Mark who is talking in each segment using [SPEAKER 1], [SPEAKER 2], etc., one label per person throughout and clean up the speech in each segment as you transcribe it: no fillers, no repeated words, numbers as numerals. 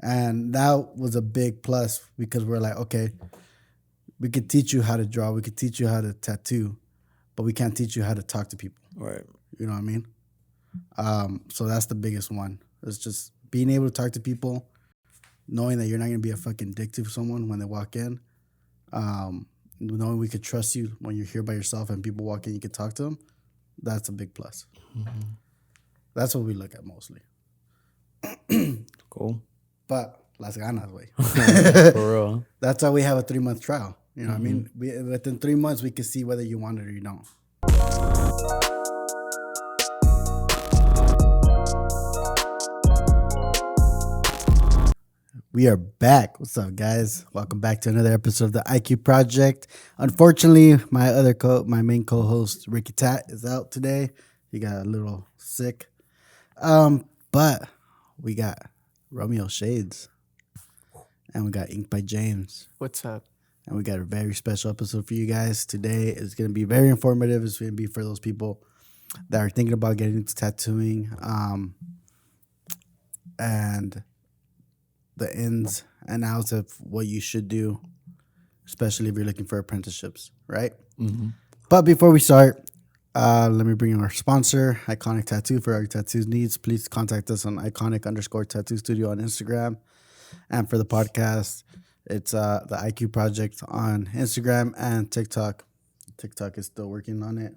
[SPEAKER 1] And that was a big plus because we're like, okay, we could teach you how to draw, we could teach you how to tattoo, but we can't teach you how to talk to people.
[SPEAKER 2] Right.
[SPEAKER 1] You know what I mean? So that's the biggest one. It's just being able to talk to people, knowing that you're not going to be a fucking dick to someone when they walk in. Knowing we could trust you when you're here by yourself and people walk in, you can talk to them. That's a big plus. Mm-hmm. That's what we look at mostly.
[SPEAKER 2] Cool.
[SPEAKER 1] But las ganas, way.
[SPEAKER 2] For real.
[SPEAKER 1] That's why we have a 3-month trial. You know what I mean? Within 3 months, we can see whether you want it or you don't. We are back. What's up, guys? Welcome back to another episode of the Iconiq Project. Unfortunately, my main co-host Ricky Tat is out today. He got a little sick. But we got Romeo Shades, and we got Ink by James.
[SPEAKER 3] What's up?
[SPEAKER 1] And we got a very special episode for you guys today. It's going to be very informative. It's going to be for those people that are thinking about getting into tattooing, and the ins and outs of what you should do, especially if you're looking for apprenticeships, right? Mm-hmm. But before we start, let me bring in our sponsor, Iconiq Tattoo. For our tattoo needs, please contact us on Iconiq_Tattoo Studio on Instagram. And for the podcast, it's the Iconiq Project on Instagram and TikTok. TikTok is still working on it.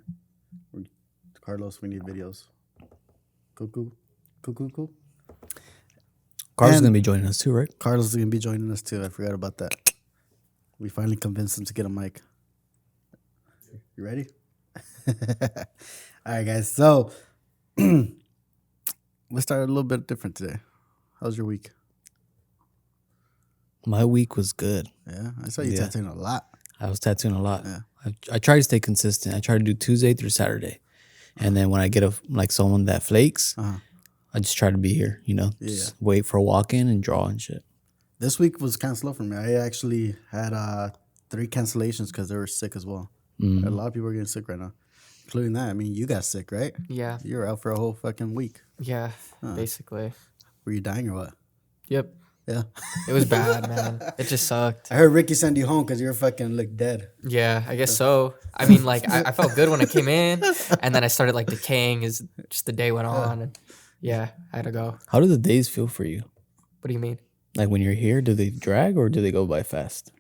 [SPEAKER 1] Carlos, we need videos. Cool.
[SPEAKER 2] Carlos is going to be joining us too, right?
[SPEAKER 1] Carlos is going to be joining us too. I forgot about that. We finally convinced him to get a mic. You ready? All right, guys. So let's start a little bit different today. How's your week?
[SPEAKER 2] My week was good.
[SPEAKER 1] Yeah, I saw you tattooing a lot.
[SPEAKER 2] I was tattooing a lot.
[SPEAKER 1] Yeah.
[SPEAKER 2] I try to stay consistent. I try to do Tuesday through Saturday. And then when I get someone that flakes, I just try to be here, just wait for a walk-in and draw and shit.
[SPEAKER 1] This week was kind of slow for me. I actually had 3 cancellations because they were sick as well. Mm-hmm. A lot of people are getting sick right now, including that. I mean, you got sick, right?
[SPEAKER 3] Yeah.
[SPEAKER 1] You were out for a whole fucking week.
[SPEAKER 3] Yeah, basically.
[SPEAKER 1] Were you dying or what?
[SPEAKER 3] Yep.
[SPEAKER 1] Yeah.
[SPEAKER 3] It was bad, man. It just sucked.
[SPEAKER 1] I heard Ricky send you home because you were fucking looked dead.
[SPEAKER 3] Yeah, I guess so. I mean, I felt good when I came in, and then I started decaying as just the day went on. And yeah, I had to go.
[SPEAKER 2] How do the days feel for you?
[SPEAKER 3] What do you mean?
[SPEAKER 2] Like when you're here, do they drag or do they go by fast?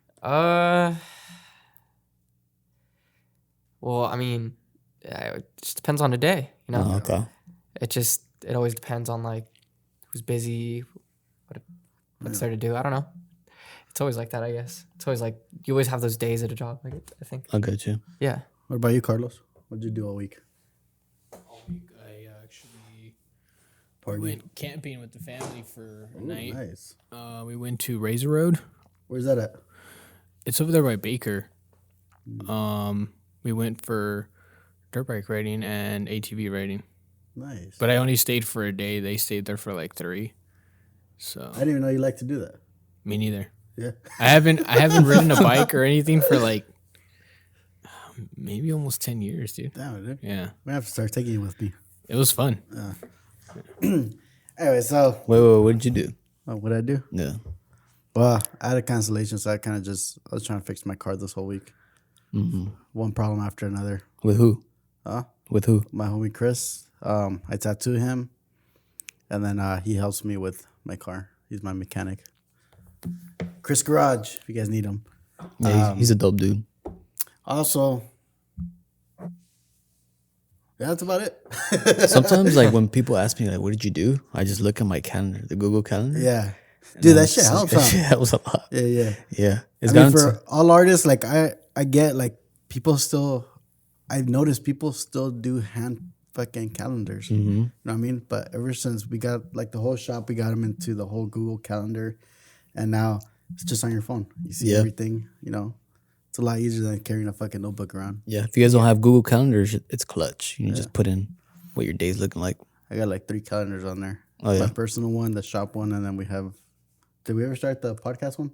[SPEAKER 3] Well, I mean, it just depends on the day,
[SPEAKER 2] Oh, okay.
[SPEAKER 3] It always depends on who's busy, what's there to do. I don't know. It's always like that, I guess. It's always you always have those days at a job, I think.
[SPEAKER 2] I got you.
[SPEAKER 3] Yeah.
[SPEAKER 1] What about you, Carlos? What'd you do all week?
[SPEAKER 4] All week, I actually went camping with the family for a night.
[SPEAKER 1] Nice.
[SPEAKER 4] We went to Razor Road.
[SPEAKER 1] Where's that at?
[SPEAKER 4] It's over there by Baker. We went for dirt bike riding and ATV riding.
[SPEAKER 1] Nice.
[SPEAKER 4] But I only stayed for a day. They stayed there for 3. So
[SPEAKER 1] I didn't even know you like to do that.
[SPEAKER 4] Me neither.
[SPEAKER 1] Yeah.
[SPEAKER 4] I haven't ridden a bike or anything for maybe almost 10 years, dude.
[SPEAKER 1] Damn, dude.
[SPEAKER 4] Yeah.
[SPEAKER 1] We have to start taking you with me.
[SPEAKER 4] It was fun.
[SPEAKER 1] Anyway, so
[SPEAKER 2] Wait, what did you do?
[SPEAKER 1] What'd I do?
[SPEAKER 2] Yeah.
[SPEAKER 1] Well, I had a cancellation, so I was trying to fix my car this whole week. Mm-hmm. One problem after another.
[SPEAKER 2] With who?
[SPEAKER 1] Huh?
[SPEAKER 2] With who?
[SPEAKER 1] My homie Chris. I tattoo him, and then he helps me with my car. He's my mechanic. Chris Garage, if you guys need him.
[SPEAKER 2] Yeah, he's a dope dude.
[SPEAKER 1] Also, yeah, that's about it.
[SPEAKER 2] Sometimes, when people ask me, what did you do? I just look at my calendar, the Google Calendar.
[SPEAKER 1] Yeah. Dude, that shit helps.
[SPEAKER 2] That shit helps a lot.
[SPEAKER 1] Yeah.
[SPEAKER 2] It's
[SPEAKER 1] for all artists, I get, people still, I've noticed people still do hand fucking calendars. Mm-hmm. You know what I mean? But ever since we got, the whole shop, we got them into the whole Google Calendar. And now it's just on your phone. You see everything, It's a lot easier than carrying a fucking notebook around.
[SPEAKER 2] Yeah, if you guys don't have Google Calendars, it's clutch. You just put in what your day's looking like.
[SPEAKER 1] I got 3 calendars on there.
[SPEAKER 2] Oh, yeah.
[SPEAKER 1] My personal one, the shop one, and then we have... Did we ever start the podcast one?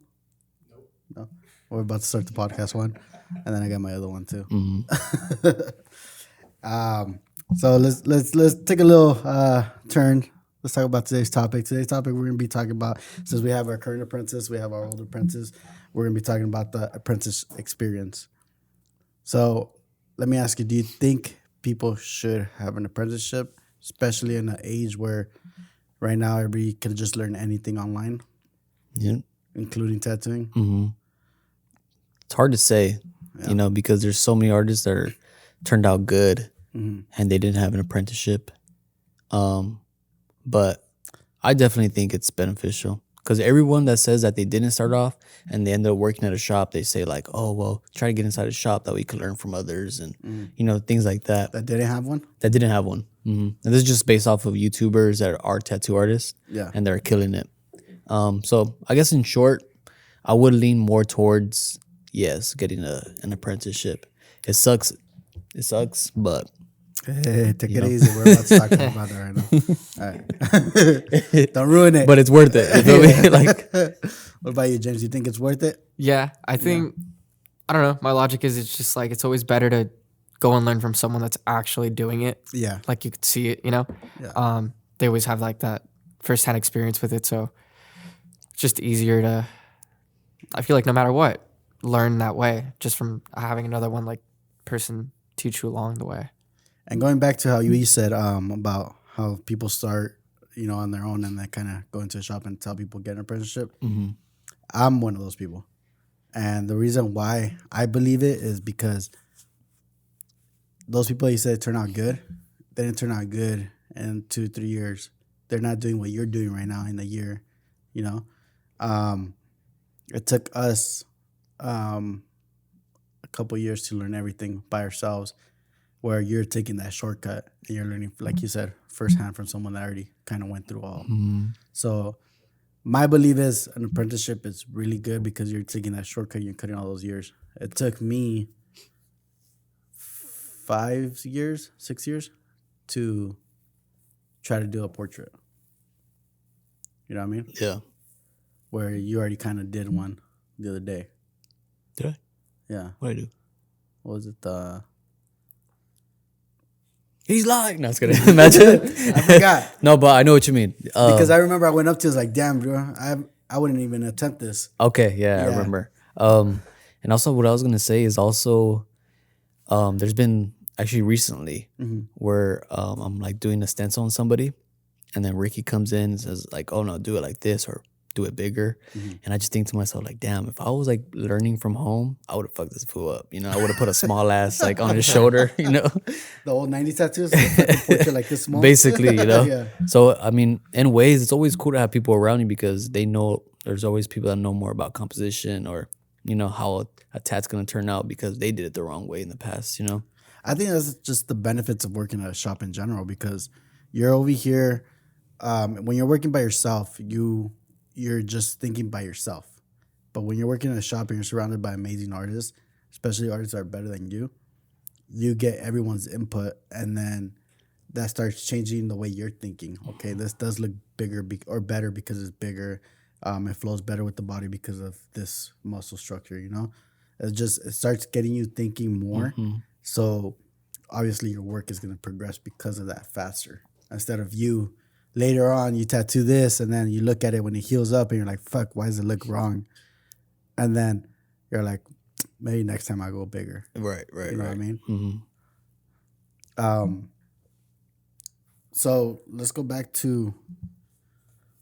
[SPEAKER 1] Nope. No? We're about to start the podcast one. And then I got my other one, too. Mm-hmm. So let's take a little turn. let's talk about today's topic. Today's topic, we're going to be talking about, since we have our current apprentice, we have our old apprentice, we're going to be talking about the apprentice experience. So let me ask you, do you think people should have an apprenticeship, especially in an age where right now everybody can just learn anything online?
[SPEAKER 2] Yeah.
[SPEAKER 1] Including tattooing?
[SPEAKER 2] Mm-hmm. It's hard to say, because there's so many artists that are turned out good and they didn't have an apprenticeship. But I definitely think it's beneficial because everyone that says that they didn't start off and they ended up working at a shop, they say like, oh, well, try to get inside a shop that we could learn from others and, things like that.
[SPEAKER 1] That didn't have one?
[SPEAKER 2] That didn't have one. Mm-hmm. And this is just based off of YouTubers that are tattoo artists and they're killing it. So I guess in short, I would lean more towards, getting an apprenticeship. It sucks, but...
[SPEAKER 1] Hey, take it easy. We're about to talk about that right now. All right. Don't ruin it.
[SPEAKER 2] But it's worth it. You feel me? Like,
[SPEAKER 1] what about you, James? You think it's worth it?
[SPEAKER 3] Yeah, I think, I don't know. My logic is it's just like, it's always better to go and learn from someone that's actually doing it.
[SPEAKER 1] Yeah.
[SPEAKER 3] Like you could see it, Yeah. They always have like that firsthand experience with it. So it's just easier to, I feel like no matter what, learn that way just from having another one like person teach you along the way.
[SPEAKER 1] And going back to how you said about how people start, on their own and then kind of go into a shop and tell people get an apprenticeship. Mm-hmm. I'm one of those people. And the reason why I believe it is because those people you said turn out good, they didn't turn out good in 2-3 years. They're not doing what you're doing right now in a year, It took us a couple years to learn everything by ourselves, where you're taking that shortcut and you're learning, like you said, firsthand from someone that already kind of went through all. Mm-hmm. So my belief is an apprenticeship is really good because you're taking that shortcut and you're cutting all those years. It took me 6 years to try to do a portrait. You know what I mean?
[SPEAKER 2] Yeah.
[SPEAKER 1] Where you already kind of did one the other day.
[SPEAKER 2] Did I?
[SPEAKER 1] Yeah.
[SPEAKER 2] What did I do?
[SPEAKER 1] What was it?
[SPEAKER 2] He's lying. No, it's gonna imagine.
[SPEAKER 1] I forgot.
[SPEAKER 2] No, but I know what you mean.
[SPEAKER 1] Because I remember I went up to, was like, damn, bro, I wouldn't even attempt this.
[SPEAKER 2] Okay, yeah, I remember. And also what I was gonna say is also, there's been actually recently where I'm like doing a stencil on somebody, and then Ricky comes in and says like, oh no, do it like this or do it bigger. And I just think to myself like, damn, if I was like learning from home, I would have fucked this fool up. I would have put a small ass like on his shoulder,
[SPEAKER 1] The old 90s tattoos, like portrait like this small.
[SPEAKER 2] Basically,
[SPEAKER 1] Yeah.
[SPEAKER 2] So, I mean, in ways, it's always cool to have people around you because they know there's always people that know more about composition or, how a tat's going to turn out because they did it the wrong way in the past,
[SPEAKER 1] I think that's just the benefits of working at a shop in general because you're over here, when you're working by yourself, you're just thinking by yourself. But when you're working in a shop and you're surrounded by amazing artists, especially artists that are better than you get everyone's input, and then that starts changing the way you're thinking. Okay, this does look bigger or better because it's bigger. It flows better with the body because of this muscle structure, It starts getting you thinking more. Mm-hmm. So obviously your work is going to progress because of that faster. Instead of you later on, you tattoo this, and then you look at it when it heals up, and you're like, fuck, why does it look wrong? And then you're like, maybe next time I go bigger.
[SPEAKER 2] Right.
[SPEAKER 1] You know what I mean?
[SPEAKER 2] Mm-hmm.
[SPEAKER 1] So let's go back to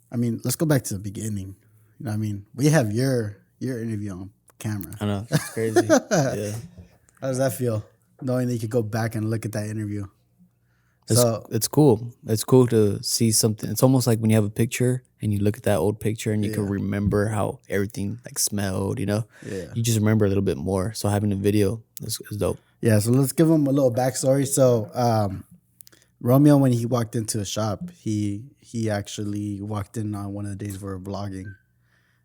[SPEAKER 1] the beginning. You know what I mean? We have your interview on camera.
[SPEAKER 2] I know. It's crazy. Yeah.
[SPEAKER 1] How does that feel? Knowing that you could go back and look at that interview.
[SPEAKER 2] It's cool. It's cool to see something. It's almost like when you have a picture and you look at that old picture and you can remember how everything like smelled,
[SPEAKER 1] Yeah.
[SPEAKER 2] You just remember a little bit more. So having a video is dope.
[SPEAKER 1] Yeah, so let's give him a little backstory. So Romeo, when he walked into a shop, he actually walked in on one of the days we were vlogging,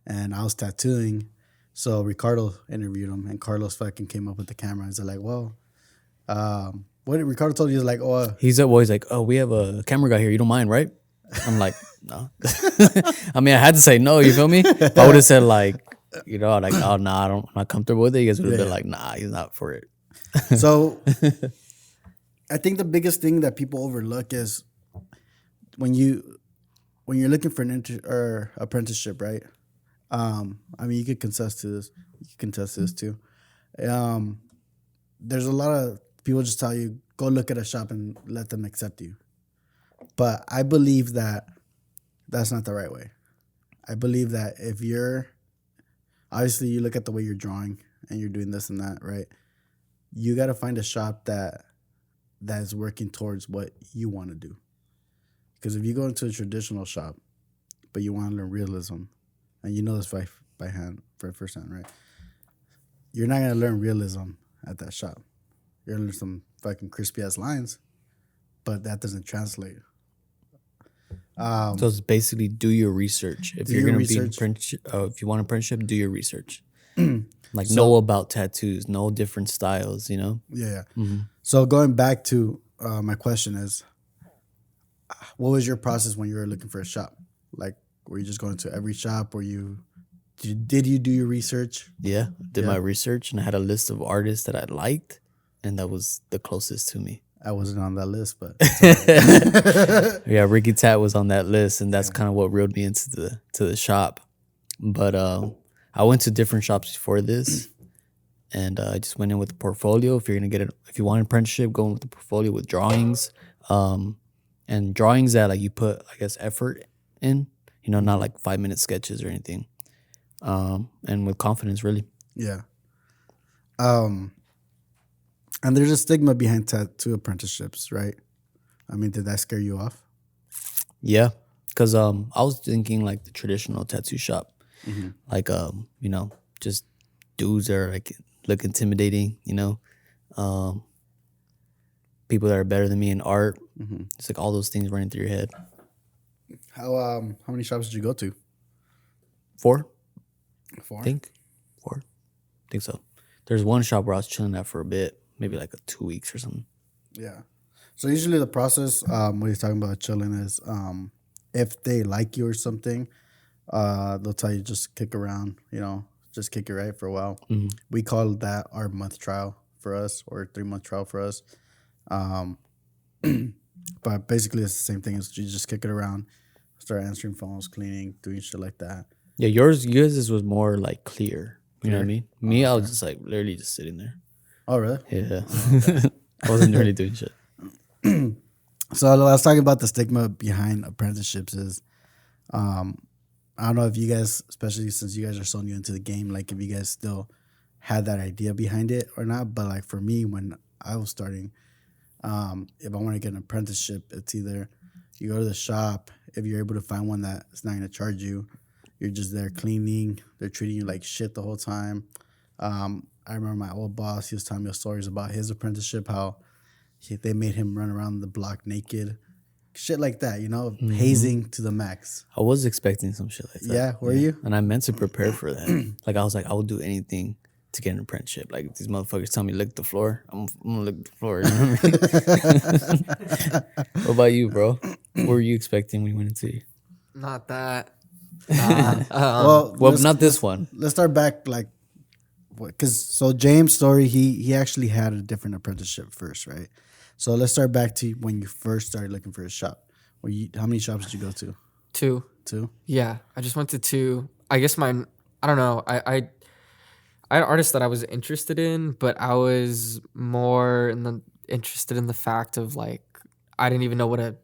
[SPEAKER 1] and I was tattooing. So Ricardo interviewed him, and Carlos fucking came up with the camera. He's like, well, what did Ricardo told you? He's like,
[SPEAKER 2] he's like, oh, we have a camera guy here. You don't mind, right? I'm like, no. I mean, I had to say no. You feel me? If I would have said like, oh, nah, I'm not comfortable with it. You guys would have been like, nah, he's not for it.
[SPEAKER 1] So I think the biggest thing that people overlook is when you when you're looking for an or apprenticeship, right? I mean, you could contest to this. You can contest to this too. There's a lot of people just tell you, go look at a shop and let them accept you. But I believe that that's not the right way. I believe that if you're, obviously you look at the way you're drawing and you're doing this and that, right? You got to find a shop that is working towards what you want to do. Because if you go into a traditional shop, but you want to learn realism, and you know this by hand, for first hand, right? You're not going to learn realism at that shop. You're going to learn some fucking crispy-ass lines, but that doesn't translate.
[SPEAKER 2] So it's basically do your research. If you're going to be if you want an apprenticeship, do your research. Like know about tattoos, know different styles, you know?
[SPEAKER 1] Yeah. Mm-hmm. So going back to my question is, what was your process when you were looking for a shop? Like, were you just going to every shop? Did you do your research?
[SPEAKER 2] Yeah, did my research, and I had a list of artists that I liked, and that was the closest to me.
[SPEAKER 1] I wasn't on that list, but
[SPEAKER 2] yeah, Ricky Tat was on that list, and that's kind of what reeled me into the shop. But I went to different shops before this, and I just went in with the portfolio. If you're gonna get it, if you want an apprenticeship, go in with the portfolio with drawings, and drawings that like you put, I guess, effort in. You know, not like 5-minute sketches or anything, and with confidence, really.
[SPEAKER 1] Yeah. And there's a stigma behind tattoo apprenticeships, right? I mean, did that scare you off?
[SPEAKER 2] Yeah, because I was thinking like the traditional tattoo shop, like you know, just dudes that are like look intimidating, you know, people that are better than me in art. It's like all those things running through your head.
[SPEAKER 1] How many shops did you go to?
[SPEAKER 2] 4.
[SPEAKER 1] 4?
[SPEAKER 2] I think 4. I think so. There's one shop where I was chilling at for a bit, maybe like 2 weeks or something.
[SPEAKER 1] Yeah. So usually the process, what he's talking about chilling is, if they like you or something, they'll tell you just kick around, you know, just kick it right for a while. We call that our month trial for us, or 3-month trial for us. But basically it's the same thing as you just kick it around, start answering phones, cleaning, doing shit like that.
[SPEAKER 2] Yeah, yours was more like clear. You know what I mean? Me, I was just like literally just sitting there.
[SPEAKER 1] Oh, really?
[SPEAKER 2] Yeah. I wasn't really doing shit.
[SPEAKER 1] So I was talking about the stigma behind apprenticeships is, I don't know if you guys, especially since you guys are so new into the game, like if you guys still had that idea behind it or not. But like for me, when I was starting, if I want to get an apprenticeship, it's either you go to the shop. If you're able to find one that's not going to charge you, you're just there cleaning. They're treating you like shit the whole time. I remember my old boss, he was telling me stories about his apprenticeship, how they made him run around the block naked. Shit like that, you know, hazing to the max.
[SPEAKER 2] I was expecting some shit like that.
[SPEAKER 1] Yeah, were you?
[SPEAKER 2] And I meant to prepare for that. Like, I was like, I would do anything to get an apprenticeship. Like, if these motherfuckers tell me lick the floor, I'm gonna lick the floor. You know what I mean? What about you, bro? What were you expecting when you went into?
[SPEAKER 3] Not that.
[SPEAKER 1] Well,
[SPEAKER 2] not this one.
[SPEAKER 1] Let's start back, like, because so James' story, he actually had a different apprenticeship first, right? So let's start back to when you first started looking for a shop. How many shops did you go to?
[SPEAKER 3] 2.
[SPEAKER 1] 2?
[SPEAKER 3] Yeah, I just went to 2. I guess I don't know. I had artists that I was interested in, but I was more interested in the fact of like, I didn't even know what a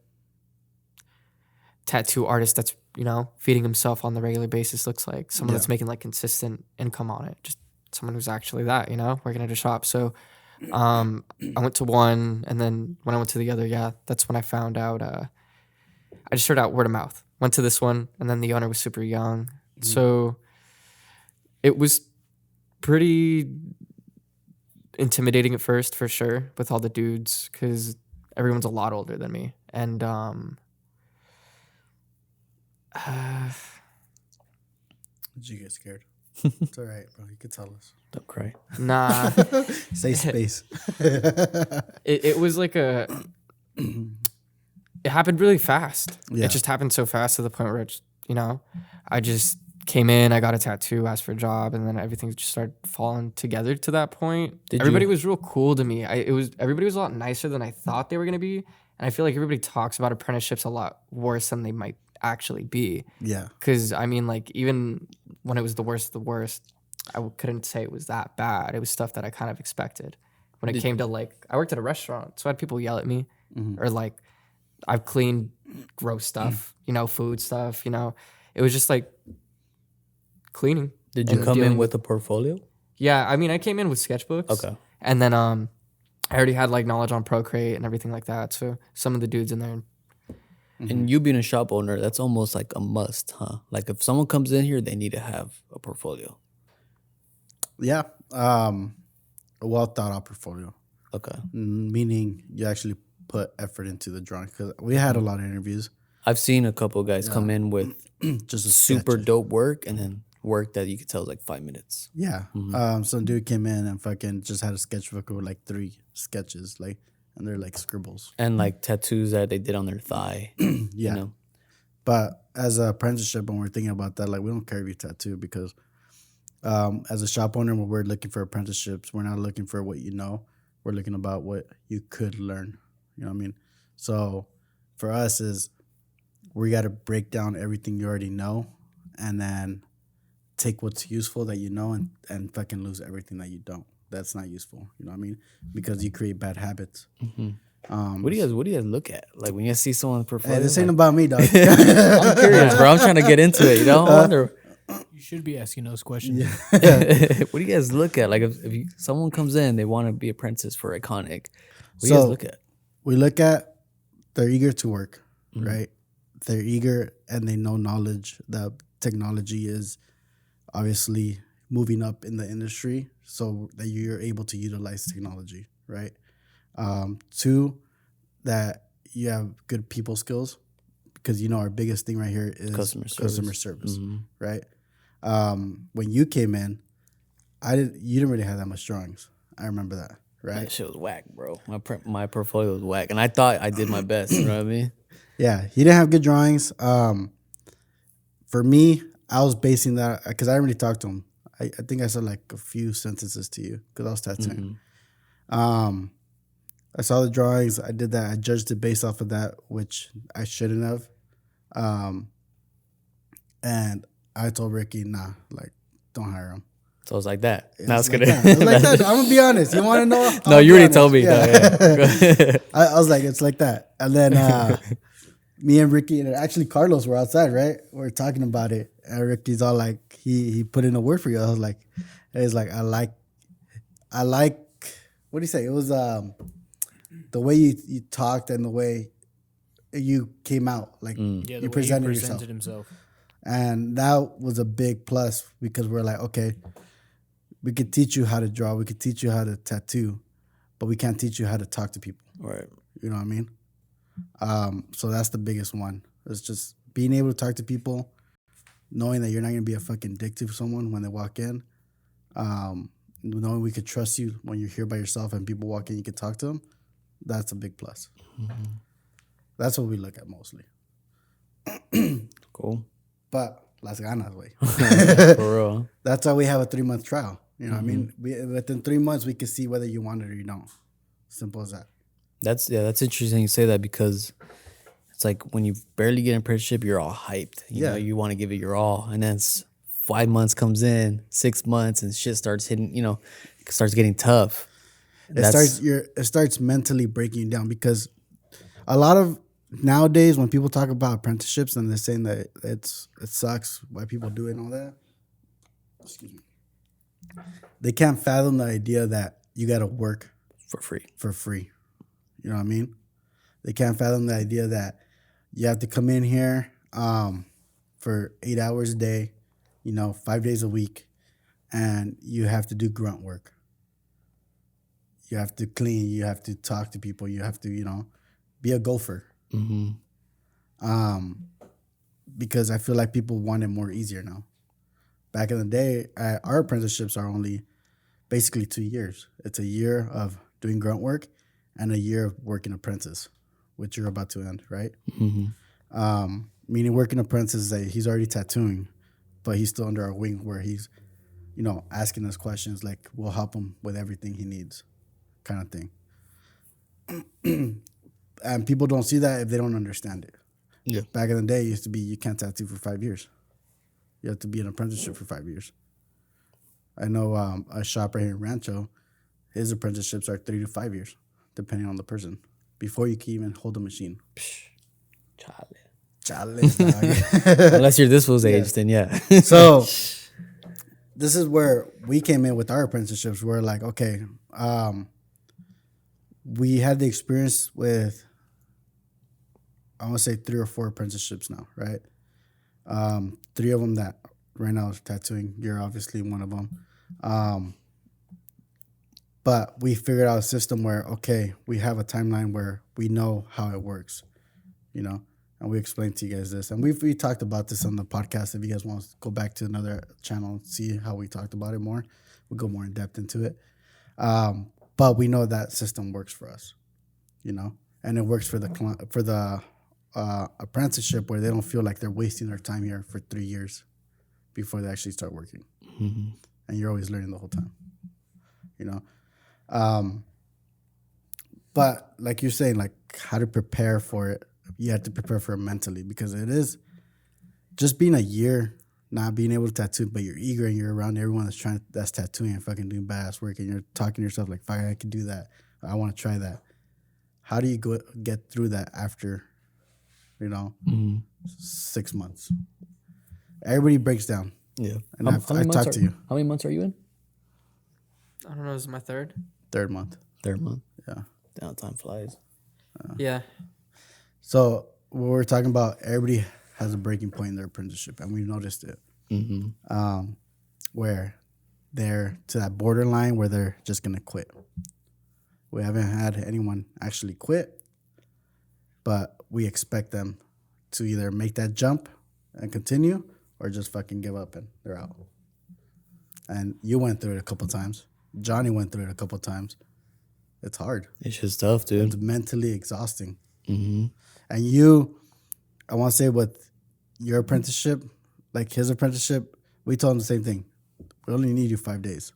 [SPEAKER 3] tattoo artist that's, you know, feeding himself on the regular basis looks like. Someone that's making like consistent income on it. Just someone who's actually that, you know, working at a shop. So I went to one, and then when I went to the other, that's when I found out. I just heard out word of mouth. Went to this one, and then the owner was super young. So it was pretty intimidating at first, for sure, with all the dudes, because everyone's a lot older than me. And
[SPEAKER 1] did you get scared? It's all right, bro. You can tell us.
[SPEAKER 2] Don't cry.
[SPEAKER 3] Nah.
[SPEAKER 1] Safe space.
[SPEAKER 3] It was like it happened really fast.
[SPEAKER 1] Yeah.
[SPEAKER 3] It just happened so fast to the point where it's, you know, I just came in, I got a tattoo, asked for a job, and then everything just started falling together to that point. Everybody was real cool to me. Everybody was a lot nicer than I thought they were going to be. And I feel like everybody talks about apprenticeships a lot worse than they might actually be.
[SPEAKER 1] Yeah.
[SPEAKER 3] Because I mean, like, even when it was the worst, couldn't say it was that bad. It was stuff that I kind of expected. When it came to, like, I worked at a restaurant, so I had people yell at me, or like, I've cleaned gross stuff, food stuff, It was just like cleaning.
[SPEAKER 2] Did you come in with a portfolio?
[SPEAKER 3] Yeah, I mean, I came in with sketchbooks.
[SPEAKER 2] Okay.
[SPEAKER 3] And then I already had like knowledge on Procreate and everything like that. So some of the dudes in there.
[SPEAKER 2] And you being a shop owner, that's almost like a must, huh? Like if someone comes in here, they need to have a portfolio.
[SPEAKER 1] Yeah. A well thought out portfolio.
[SPEAKER 2] Okay.
[SPEAKER 1] Meaning you actually put effort into the drawing. Because we had a lot of interviews.
[SPEAKER 2] I've seen a couple of guys come in with
[SPEAKER 1] Just a
[SPEAKER 2] super
[SPEAKER 1] sketch.
[SPEAKER 2] dope work and then work that you could tell is like 5 minutes.
[SPEAKER 1] Yeah. Some dude came in and fucking just had a sketchbook with like 3 sketches, like, and they're like scribbles.
[SPEAKER 2] And like tattoos that they did on their thigh.
[SPEAKER 1] Yeah. But as an apprenticeship, when we're thinking about that, like, we don't care if you tattoo, because as a shop owner, when we're looking for apprenticeships, we're not looking for what you know. We're looking about what you could learn. You know what I mean? So for us is we got to break down everything you already know and then take what's useful that you know and fucking lose everything that you don't. That's not useful. You know what I mean? Because you create bad habits.
[SPEAKER 2] What do you guys look at? Like when you see someone's portfolio?
[SPEAKER 1] Hey, this ain't about me, dog.
[SPEAKER 2] I'm curious, bro. I'm trying to get into it. I wonder.
[SPEAKER 4] You should be asking those questions.
[SPEAKER 2] What do you guys look at? Like if someone comes in, they want to be apprentice for Iconiq. What do you guys look at?
[SPEAKER 1] We look at they're eager to work, right? They're eager and they know knowledge that technology is obviously moving up in the industry, so that you're able to utilize technology, right? 2, that you have good people skills, because our biggest thing right here is customer service, right? When you came in, you didn't really have that much drawings. I remember that, right?
[SPEAKER 2] That shit was whack, bro. My portfolio was whack, and I thought I did my best. You know what I mean?
[SPEAKER 1] Yeah, he didn't have good drawings. For me, I was basing that because I already talked to him. I think I said like a few sentences to you because I was tattooing. I saw the drawings. I did that. I judged it based off of that, which I shouldn't have. And I told Ricky, nah, like, don't hire him.
[SPEAKER 2] So I was like that.
[SPEAKER 1] It
[SPEAKER 2] No, I
[SPEAKER 1] was
[SPEAKER 2] was
[SPEAKER 1] like
[SPEAKER 2] kidding.
[SPEAKER 1] that. It was like that. I'm gonna be honest. You want to know?
[SPEAKER 2] No, you already told me.
[SPEAKER 1] Yeah.
[SPEAKER 2] Yeah.
[SPEAKER 1] I was like, it's like that. And then me and Ricky and actually Carlos were outside, right? We were talking about it, and Ricky's all like, he put in a word for you. I was like, I like. What do you say? It was the way you talked and the way you came out, like you presented yourself.
[SPEAKER 4] Himself.
[SPEAKER 1] And that was a big plus because we're like, okay, we could teach you how to draw, we could teach you how to tattoo, but we can't teach you how to talk to people.
[SPEAKER 2] Right.
[SPEAKER 1] You know what I mean? So that's the biggest one. It's just being able to talk to people, knowing that you're not going to be a fucking dick to someone when they walk in. Knowing we could trust you when you're here by yourself and people walk in, you can talk to them. That's a big plus. That's what we look at mostly.
[SPEAKER 2] Cool.
[SPEAKER 1] But las ganas, way.
[SPEAKER 2] For real.
[SPEAKER 1] That's why we have a 3-month trial. You know what I mean? Within 3 months, we can see whether you want it or you don't. Simple as that.
[SPEAKER 2] That's interesting you say that, because it's like when you barely get an apprenticeship, you're all hyped. You know, you want to give it your all. And then 5 months comes in, 6 months, and shit starts hitting, it starts getting tough.
[SPEAKER 1] It starts mentally breaking you down, because a lot of nowadays when people talk about apprenticeships and they're saying that it sucks why people do it and all that, excuse me, they can't fathom the idea that you got to work
[SPEAKER 2] for free.
[SPEAKER 1] You know what I mean? They can't fathom the idea that you have to come in here for 8 hours a day, 5 days a week, and you have to do grunt work. You have to clean. You have to talk to people. You have to, be a gopher. Because I feel like people want it more easier now. Back in the day, our apprenticeships are only basically 2 years. It's a year of doing grunt work and a year of working apprentice, which you're about to end, right? Meaning working apprentice is that he's already tattooing, but he's still under our wing where he's, asking us questions like we'll help him with everything he needs, kind of thing. And people don't see that if they don't understand it.
[SPEAKER 2] Yeah.
[SPEAKER 1] Back in the day, it used to be you can't tattoo for 5 years. You have to be an apprenticeship for 5 years. I know a shop right here in Rancho, his apprenticeships are 3 to 5 years, depending on the person, before you can even hold a machine. Chale, dog.
[SPEAKER 2] Unless you're this fool's age, then yeah.
[SPEAKER 1] So this is where we came in with our apprenticeships. We're like, okay, we had the experience with, I want to say 3 or 4 apprenticeships now, right? 3 of them that right now is tattooing. You're obviously one of them. But we figured out a system where, okay, we have a timeline where we know how it works, you know? And we explained to you guys this. And we talked about this on the podcast. If you guys want to go back to another channel and see how we talked about it more, we'll go more in depth into it. But we know that system works for us, you know? And it works for the apprenticeship where they don't feel like they're wasting their time here for 3 years before they actually start working. Mm-hmm. And you're always learning the whole time, you know? But like you're saying, like how to prepare for it, you have to prepare for it mentally, because it is just being a year not being able to tattoo, but you're eager and you're around everyone that's tattooing and fucking doing badass work, and you're talking to yourself like, fuck, I can do that. I want to try that. How do you get through that after, 6 months? Everybody breaks down.
[SPEAKER 2] Yeah.
[SPEAKER 1] And I've talked to you.
[SPEAKER 2] How many months are you in?
[SPEAKER 3] I don't know. This is my third.
[SPEAKER 1] Third month.
[SPEAKER 2] Yeah. Damn, time flies.
[SPEAKER 3] Yeah.
[SPEAKER 1] So what we're talking about, everybody has a breaking point in their apprenticeship, and we've noticed it. Mm-hmm. Where they're to that borderline where they're just going to quit. We haven't had anyone actually quit, but we expect them to either make that jump and continue or just fucking give up and they're out. And you went through it a couple times. Johnny went through it a couple times. It's hard.
[SPEAKER 2] It's just tough, dude.
[SPEAKER 1] It's mentally exhausting. Mm-hmm. And you, I want to say with your apprenticeship, like his apprenticeship, we told him the same thing. We only need you 5 days.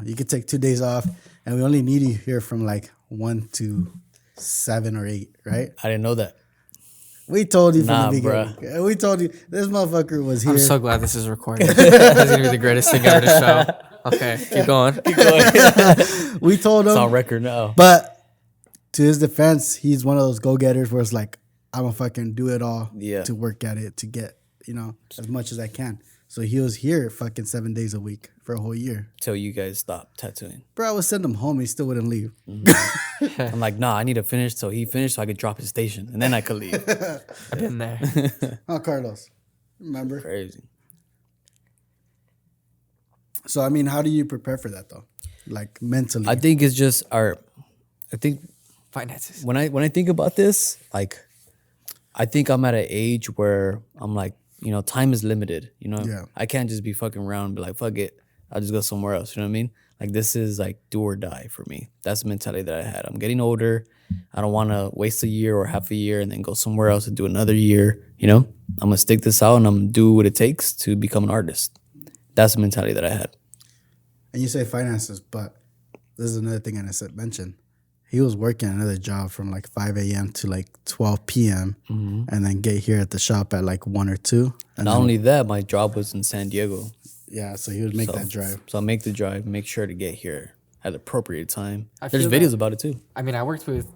[SPEAKER 1] You could take 2 days off, and we only need you here from like 1 to 7 or 8, right?
[SPEAKER 2] I didn't know that.
[SPEAKER 1] We told you from the beginning. Bruh. We told you this motherfucker was here.
[SPEAKER 3] I'm so glad this is recorded. This is gonna be the greatest thing ever to show. Okay, keep going.
[SPEAKER 1] We told him.
[SPEAKER 2] It's on record now.
[SPEAKER 1] But to his defense, he's one of those go-getters where it's like, I'm gonna fucking do it all to work at it, to get, as much as I can. So he was here fucking 7 days a week for a whole year.
[SPEAKER 2] Till you guys stopped tattooing.
[SPEAKER 1] Bro, I would send him home. He still wouldn't leave.
[SPEAKER 2] Mm-hmm. I'm like, nah, I need to finish till he finished so I could drop his station. And then I could leave.
[SPEAKER 3] I've been there.
[SPEAKER 1] Oh, Carlos. Remember?
[SPEAKER 2] Crazy.
[SPEAKER 1] So, I mean, how do you prepare for that, though? Like, mentally?
[SPEAKER 2] I think it's just
[SPEAKER 3] finances.
[SPEAKER 2] When I think about this, like, I think I'm at an age where I'm like, time is limited,
[SPEAKER 1] Yeah.
[SPEAKER 2] I can't just be fucking around and be like, fuck it, I'll just go somewhere else. You know what I mean? Like, this is like do or die for me. That's the mentality that I had. I'm getting older. I don't want to waste a year or half a year and then go somewhere else and do another year. I'm going to stick this out and I'm going to do what it takes to become an artist. That's the mentality that I had.
[SPEAKER 1] And you say finances, but this is another thing I mentioned. He was working another job from like 5 a.m. to like 12 p.m. Mm-hmm. and then get here at the shop at like 1 or 2. And
[SPEAKER 2] not only that, my job was in San Diego.
[SPEAKER 1] Yeah, so he would make that drive.
[SPEAKER 2] So I'll make the drive, make sure to get here at the appropriate time. There's
[SPEAKER 3] feel
[SPEAKER 2] videos about it too.
[SPEAKER 3] I mean, I worked with,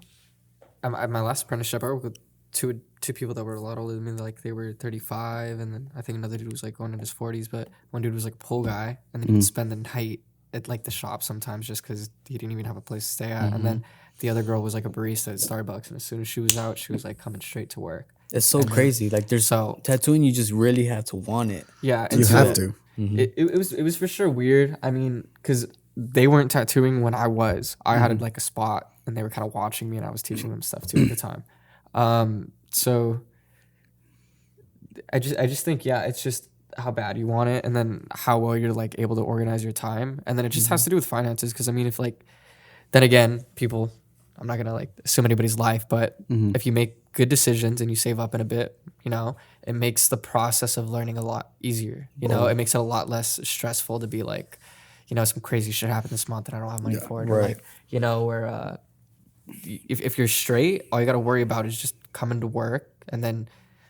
[SPEAKER 3] at my last apprenticeship, I worked with two people that were a lot older than me. Like they were 35, and then I think another dude was like going in his 40s, but one dude was like a pool guy, and then he would spend the night at like the shop sometimes just because he didn't even have a place to stay at. And then the other girl was like a barista at Starbucks, and as soon as she was out, she was like coming straight to work.
[SPEAKER 2] It's so crazy. Like there's tattooing, you just really have to want it.
[SPEAKER 3] Yeah,
[SPEAKER 1] you have to.
[SPEAKER 3] Mm-hmm. It was for sure weird. I mean, because they weren't tattooing when I was. I had like a spot, and they were kind of watching me, and I was teaching them stuff too at the time. So I just think it's just how bad you want it, and then how well you're like able to organize your time, and then it just has to do with finances. Because I mean, if like, then again, people, I'm not gonna like assume anybody's life, but if you make good decisions and you save up in a bit, it makes the process of learning a lot easier. It makes it a lot less stressful to be like, some crazy shit happened this month and I don't have money for it. Or like, where if you're straight, all you got to worry about is just coming to work and then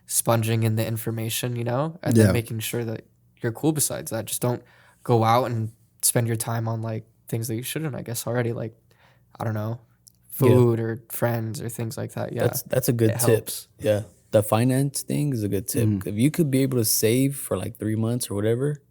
[SPEAKER 3] sponging in the information, and then making sure that you're cool besides that. Just don't go out and spend your time on like things that you shouldn't, I guess, already. Like, I don't know, food or friends or things like that. Yeah.
[SPEAKER 2] That's a good tip.
[SPEAKER 3] Helps.
[SPEAKER 2] Yeah. The finance thing is a good tip. If you could be able to save for like 3 months or whatever,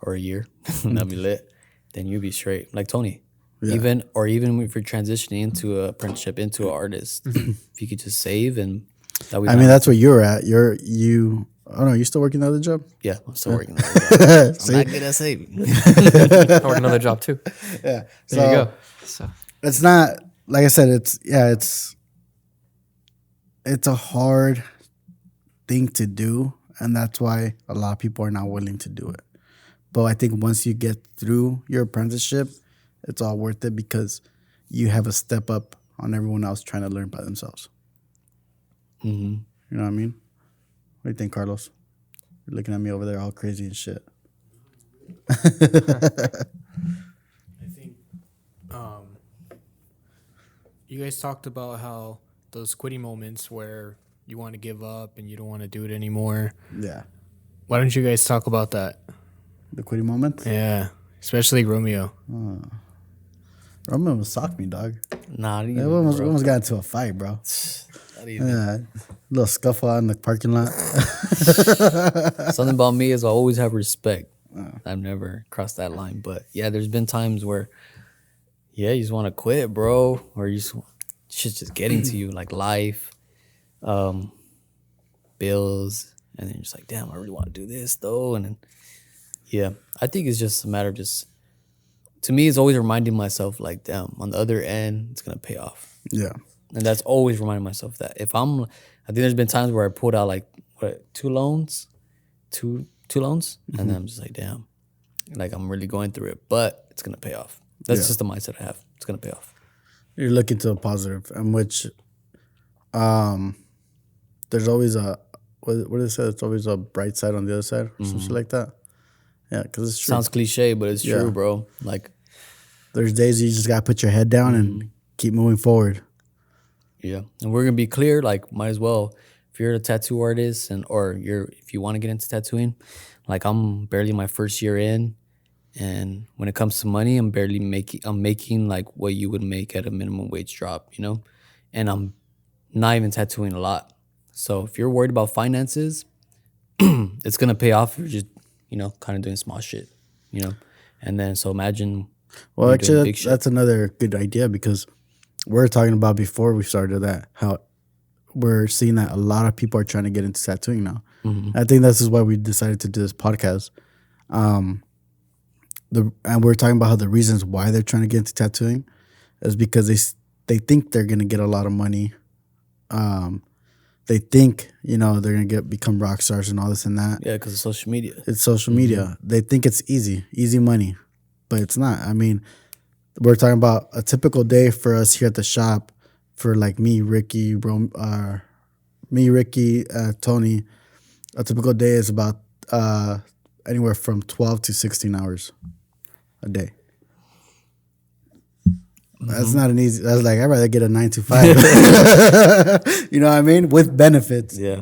[SPEAKER 2] or a year, that'd be lit, then you'd be straight. Like Tony. Yeah. Even if you're transitioning into an apprenticeship, into an artist, if you could just save and that would.
[SPEAKER 1] I mean, that's where you're at. You. Oh no, you still working the other job?
[SPEAKER 2] Yeah, I'm still working the other job. I'm not good at saving.
[SPEAKER 3] I work another job too.
[SPEAKER 1] Yeah,
[SPEAKER 3] there you go. So
[SPEAKER 1] it's not like I said. It's a hard thing to do, and that's why a lot of people are not willing to do it. But I think once you get through your apprenticeship, it's all worth it because you have a step up on everyone else trying to learn by themselves.
[SPEAKER 2] Mm-hmm.
[SPEAKER 1] You know what I mean? What do you think, Carlos? You're looking at me over there all crazy and shit.
[SPEAKER 4] I think you guys talked about how those quitting moments where you want to give up and you don't want to do it anymore.
[SPEAKER 1] Yeah.
[SPEAKER 4] Why don't you guys talk about that?
[SPEAKER 1] The quitting moments?
[SPEAKER 4] Yeah. Especially Romeo.
[SPEAKER 1] Romeo almost socked me, dog.
[SPEAKER 2] Nah,
[SPEAKER 1] we almost got into a fight, bro. Yeah, little scuffle out in the parking lot.
[SPEAKER 2] Something about me is I always have respect. I've never crossed that line. But yeah, there's been times where, you just want to quit, bro. Or shit's just getting to you, like life, bills. And then you're just like, damn, I really want to do this, though. And then, I think it's just a matter of to me, it's always reminding myself, like, damn, on the other end, it's going to pay off.
[SPEAKER 1] Yeah.
[SPEAKER 2] And that's always reminding myself that. I think there's been times where I pulled out, like, two loans? And then I'm just like, damn, like, I'm really going through it. But it's going to pay off. That's just the mindset I have. It's going to pay off.
[SPEAKER 1] You're looking to a positive, in which there's always what did it say? It's always a bright side on the other side or some shit like that. Yeah, because it's true.
[SPEAKER 2] Sounds cliche, but it's true, bro. Like,
[SPEAKER 1] there's days you just got to put your head down and keep moving forward.
[SPEAKER 2] Yeah, and we're gonna be clear. Like, might as well, if you're a tattoo artist if you want to get into tattooing, like, I'm barely my first year in, and when it comes to money, I'm making like what you would make at a minimum wage job, and I'm not even tattooing a lot. So if you're worried about finances, it's gonna pay off if you're just kind of doing small shit, and then so imagine.
[SPEAKER 1] Well, actually, that's another good idea because we're talking about before we started that how we're seeing that a lot of people are trying to get into tattooing now. I think this is why we decided to do this podcast. And we're talking about how the reasons why they're trying to get into tattooing is because they think they're gonna get a lot of money. They think they're gonna become rock stars and all this and that.
[SPEAKER 2] Yeah, because of social media.
[SPEAKER 1] It's social media. They think it's easy money, but it's not. I mean, we're talking about a typical day for us here at the shop. For like me, Ricky, Tony. A typical day is about anywhere from 12 to 16 hours a day. That's not an easy. That's like I'd rather get a 9 to 5. You know what I mean? With benefits.
[SPEAKER 2] Yeah,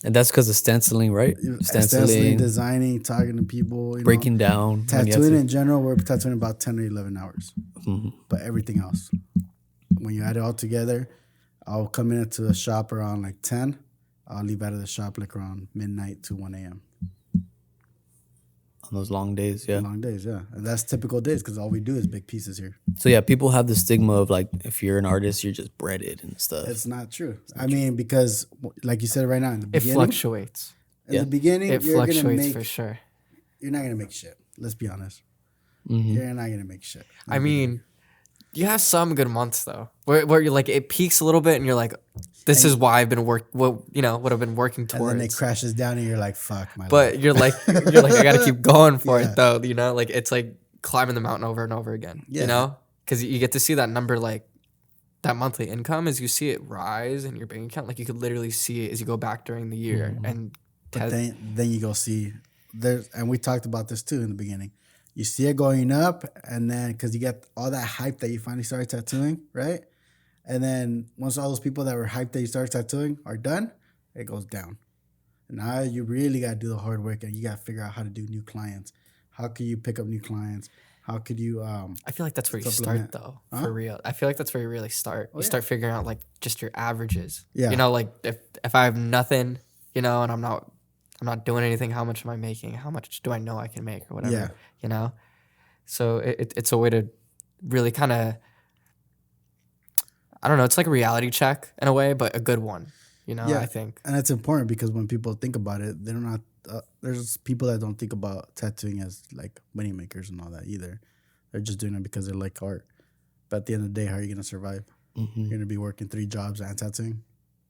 [SPEAKER 2] and that's because of stenciling, right?
[SPEAKER 1] Stenciling, designing, talking to people,
[SPEAKER 2] breaking down.
[SPEAKER 1] Tattooing in general, we're tattooing about 10 or 11 hours. But everything else, when you add it all together, I'll come into the shop around like 10. I'll leave out of the shop like around midnight to 1 a.m.
[SPEAKER 2] On those long days, yeah.
[SPEAKER 1] Long days, yeah. And that's typical days because all we do is big pieces here.
[SPEAKER 2] So, yeah, people have the stigma of, like, if you're an artist, you're just breaded and stuff.
[SPEAKER 1] It's not true. I mean, because, like you said right now, in the beginning.
[SPEAKER 3] It fluctuates.
[SPEAKER 1] In the beginning,
[SPEAKER 3] it fluctuates for sure.
[SPEAKER 1] You're not going to make shit. Let's be honest. You're not going to make shit.
[SPEAKER 3] I mean, you have some good months, though, where you're like, it peaks a little bit and you're like, this is why I've been what I've been working towards.
[SPEAKER 1] And then it crashes down and you're like, fuck my life.
[SPEAKER 3] But you're like, I got to keep going for it, though, like, it's like climbing the mountain over and over again, because you get to see that number, like, that monthly income as you see it rise in your bank account. Like, you could literally see it as you go back during the year. And
[SPEAKER 1] but then you go see, and we talked about this, too, in the beginning. You see it going up, and then, because you get all that hype that you finally started tattooing, right? And then once all those people that were hyped that you start tattooing are done, it goes down. And now you really got to do the hard work, and you got to figure out how to do new clients. How can you pick up new clients? How could you
[SPEAKER 3] I feel like that's where you
[SPEAKER 1] supplement?
[SPEAKER 3] start though, for real. I feel like that's where you really start. You start figuring out like just your averages.
[SPEAKER 1] Yeah.
[SPEAKER 3] You know, like if I have nothing, you know, and I'm not doing anything, how much am I making? How much do I know I can make or whatever?
[SPEAKER 1] Yeah.
[SPEAKER 3] You know? So it's a way to really kind of, I don't know, it's like a reality check in a way, but a good one. You know,
[SPEAKER 1] Yeah.
[SPEAKER 3] I think.
[SPEAKER 1] And it's important because when people think about it, they're not. There's people that don't think about tattooing as like money makers and all that either. They're just doing it because they like art. But at the end of the day, how are you gonna survive? You're gonna be working 3 jobs and tattooing.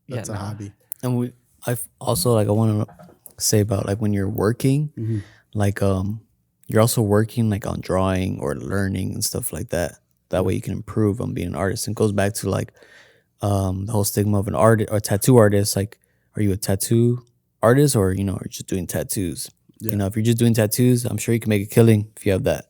[SPEAKER 1] That's a hobby.
[SPEAKER 2] And I've also like I want to say about like when you're working, like you're also working like on drawing or learning and stuff like that. That way you can improve on being an artist. And it goes back to like the whole stigma of an artist or tattoo artist. Like, are you a tattoo artist or, you know, are you just doing tattoos? You know, if you're just doing tattoos, I'm sure you can make a killing if you have that,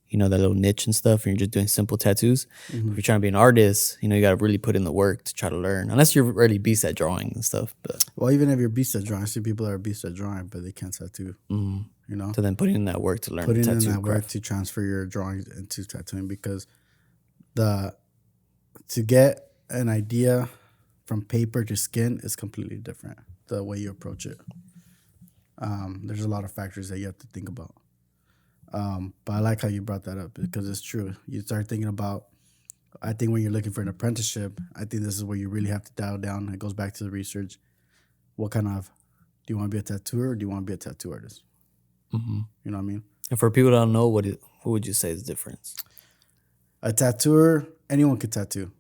[SPEAKER 2] you know, that little niche and stuff, and you're just doing simple tattoos. If you're trying to be an artist, you know, you got to really put in the work to try to learn, unless you're really beast at drawing and stuff. But
[SPEAKER 1] Well, even if you're beast at drawing, I see people that are beast at drawing, but they can't tattoo. You know,
[SPEAKER 2] so then putting in that work to learn
[SPEAKER 1] putting
[SPEAKER 2] the
[SPEAKER 1] in
[SPEAKER 2] tattoo
[SPEAKER 1] that work
[SPEAKER 2] craft.
[SPEAKER 1] to transfer your drawings into tattooing, because to get an idea from paper to skin is completely different. The way you approach it. There's a lot of factors that you have to think about. But I like how you brought that up because it's true. You start thinking about, I think when you're looking for an apprenticeship, I think this is where you really have to dial down. It goes back to the research. What kind of, do you want to be a tattooer or do you want to be a tattoo artist? You know what I mean?
[SPEAKER 2] And for people that don't know, what would you say is the difference?
[SPEAKER 1] A tattooer, anyone could tattoo.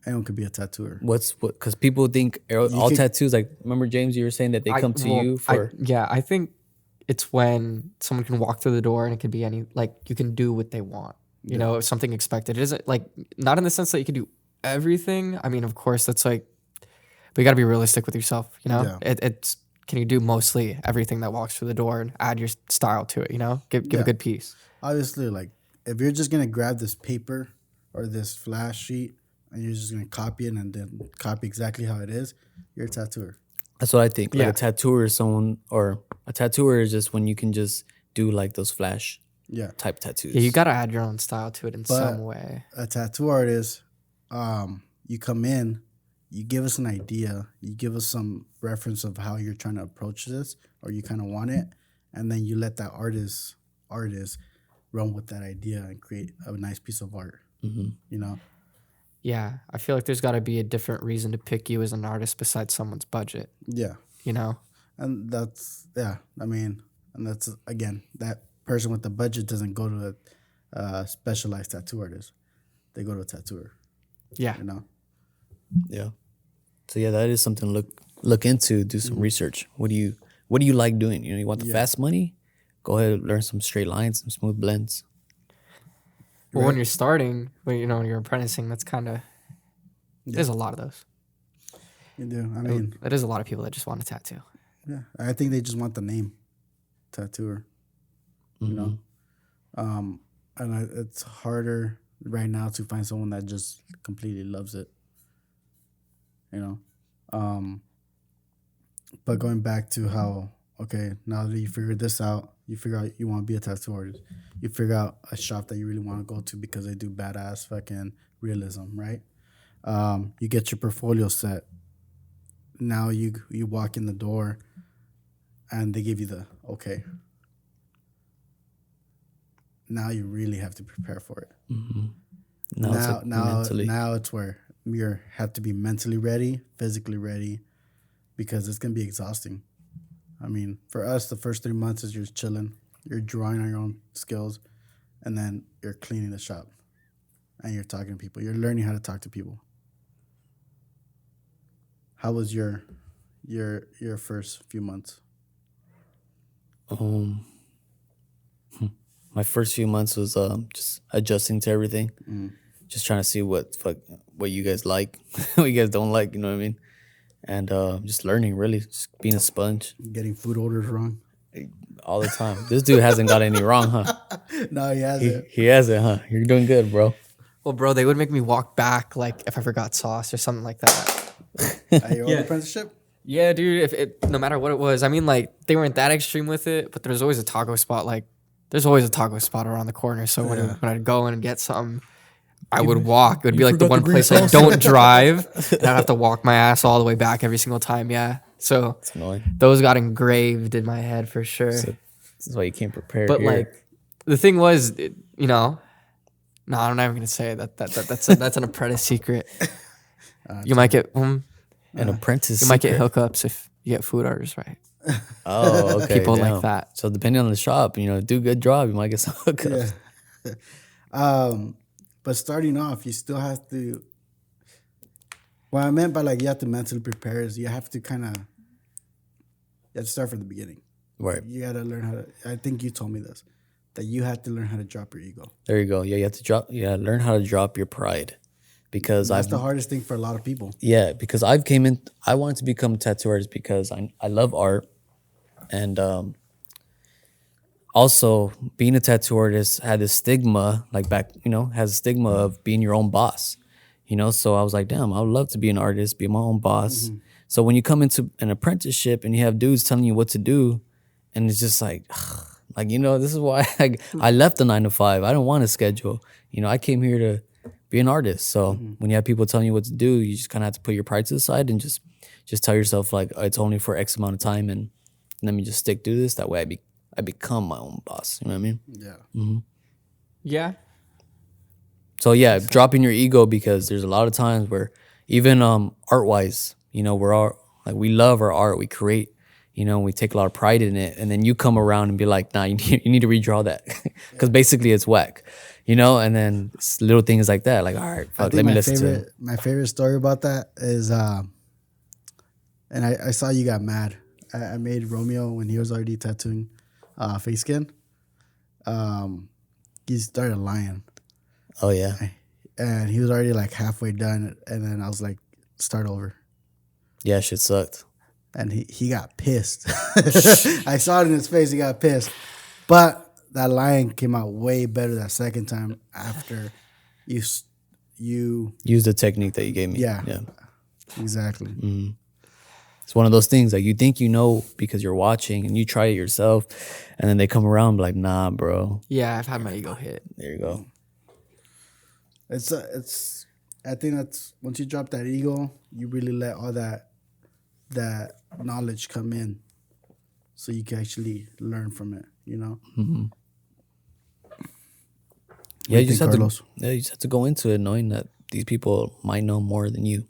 [SPEAKER 1] Anyone could be a tattooer.
[SPEAKER 2] Because people think all tattoos, like, remember, James, you were saying that they come to you for.
[SPEAKER 3] I think it's when someone can walk through the door and it could be any, like, you can do what they want. You know, something expected. It isn't like, not in the sense that you can do everything. I mean, of course, that's like, but you got to be realistic with yourself, you know? It's, can you do mostly everything that walks through the door and add your style to it, you know? Give a good piece.
[SPEAKER 1] Obviously, like, if you're just going to grab this paper or this flash sheet and you're just going to copy it and then copy exactly how it is, you're a tattooer.
[SPEAKER 2] That's what I think. Like a tattooer is someone, or a tattooer is just when you can just do like those flash type tattoos.
[SPEAKER 3] Yeah, you got to add your own style to it in some way.
[SPEAKER 1] A tattoo artist, you come in, you give us an idea, you give us some reference of how you're trying to approach this or you kind of want it, and then you let that artist run with that idea and create a nice piece of art, you know?
[SPEAKER 3] Yeah, I feel like there's got to be a different reason to pick you as an artist besides someone's budget.
[SPEAKER 1] Yeah.
[SPEAKER 3] You know?
[SPEAKER 1] And that's, and that's, again, that person with the budget doesn't go to a specialized tattoo artist. They go to a tattooer.
[SPEAKER 3] Yeah.
[SPEAKER 1] You know?
[SPEAKER 2] Yeah. So yeah, that is something to look into, do some research. What do you like doing? You know, you want the fast money? Go ahead and learn some straight lines, some smooth blends.
[SPEAKER 3] Well, when you're starting, when you're apprenticing, that's kind of, there's a lot of those.
[SPEAKER 1] You do. I mean,
[SPEAKER 3] there's a lot of people that just want a tattoo.
[SPEAKER 1] Yeah. I think they just want the name tattooer, you know? And it's harder right now to find someone that just completely loves it, you know? But going back to how, okay, now that you figured this out, you figure out you want to be a tattoo artist. You figure out a shop that you really want to go to because they do badass fucking realism, right? You get your portfolio set. Now you walk in the door and they give you the okay. Now you really have to prepare for it. Now it's where you have to be mentally ready, physically ready, because it's gonna be exhausting. I mean, for us, the first 3 months is you're chilling, you're drawing on your own skills, and then you're cleaning the shop, and you're talking to people. You're learning how to talk to people. How was your first few months?
[SPEAKER 2] My first few months was just adjusting to everything, just trying to see what you guys like, what you guys don't like. You know what I mean? And just learning, really, just being a sponge.
[SPEAKER 1] Getting food orders wrong
[SPEAKER 2] all the time. This dude hasn't got any wrong, huh?
[SPEAKER 1] No, he hasn't.
[SPEAKER 2] He hasn't, huh? You're doing good, bro.
[SPEAKER 3] Well, bro, they would make me walk back like if I forgot sauce or something like that.
[SPEAKER 1] At your own
[SPEAKER 3] Yeah.
[SPEAKER 1] apprenticeship?
[SPEAKER 3] Yeah, dude. If it no matter what it was, I mean, like they weren't that extreme with it, but there's always a taco spot. Like there's always a taco spot around the corner. So when I'd go in and get something, I would walk. It would be like the one place I don't drive, and I'd have to walk my ass all the way back every single time. Yeah. So
[SPEAKER 2] It's annoying.
[SPEAKER 3] those got engraved in my head for sure.
[SPEAKER 2] So this is why you can't prepare.
[SPEAKER 3] But
[SPEAKER 2] here.
[SPEAKER 3] like the thing was, you know, no, I'm not even gonna say it. That's an apprentice secret. You might get
[SPEAKER 2] an apprentice.
[SPEAKER 3] you might get
[SPEAKER 2] secret.
[SPEAKER 3] hookups if you get food orders right.
[SPEAKER 2] Oh, okay.
[SPEAKER 3] People
[SPEAKER 2] damn.
[SPEAKER 3] like that.
[SPEAKER 2] So depending on the shop, you know, do a good job, you might get some hookups.
[SPEAKER 1] But starting off, you still have to. What I meant by like you have to mentally prepare is you have to you have to start from the beginning.
[SPEAKER 2] Right.
[SPEAKER 1] You got to learn how to. I think you told me this, that you have to learn how to drop your ego.
[SPEAKER 2] There you go. Yeah, you have to drop. Yeah, learn how to drop your pride, because
[SPEAKER 1] That's the hardest thing for a lot of people.
[SPEAKER 2] Yeah, because I wanted to become a tattoo artist because I love art, and also being a tattoo artist had this stigma, like has a stigma of being your own boss, So I was like, damn, I would love to be an artist, be my own boss.
[SPEAKER 1] Mm-hmm.
[SPEAKER 2] So when you come into an apprenticeship and you have dudes telling you what to do, and it's just like, this is why I left the 9 to 5. I don't want a schedule. I came here to be an artist. So when you have people telling you what to do, you just kind of have to put your pride to the side and just tell yourself like, oh, it's only for X amount of time, and let me just stick to this. That way I become my own boss. You know what I mean?
[SPEAKER 1] Yeah.
[SPEAKER 3] Yeah.
[SPEAKER 2] So yeah, dropping your ego, because there's a lot of times where even art wise, we're all like, we love our art, we create, we take a lot of pride in it, and then you come around and be like, nah, you need to redraw that, because basically it's whack, and then it's little things like that, like, all right, fuck, let me listen to it.
[SPEAKER 1] My favorite story about that is, and I saw you got mad. I made Romeo when he was already tattooing face skin. He started lying.
[SPEAKER 2] Oh yeah.
[SPEAKER 1] And he was already like halfway done, and then I was like, start over.
[SPEAKER 2] Yeah, shit sucked.
[SPEAKER 1] And he got pissed. I saw it in his face. He got pissed. But that line came out way better that second time after you
[SPEAKER 2] use the technique that you gave me.
[SPEAKER 1] Yeah.
[SPEAKER 2] Yeah.
[SPEAKER 1] Exactly.
[SPEAKER 2] Mm-hmm. It's one of those things like you think because you're watching, and you try it yourself, and then they come around and be like, nah, bro.
[SPEAKER 3] Yeah, I've had my ego hit.
[SPEAKER 2] There you go.
[SPEAKER 1] It's I think that's once you drop that ego, you really let all that knowledge come in, so you can actually learn from it.
[SPEAKER 2] Mm-hmm. Yeah, you just have to go into it knowing that these people might know more than you.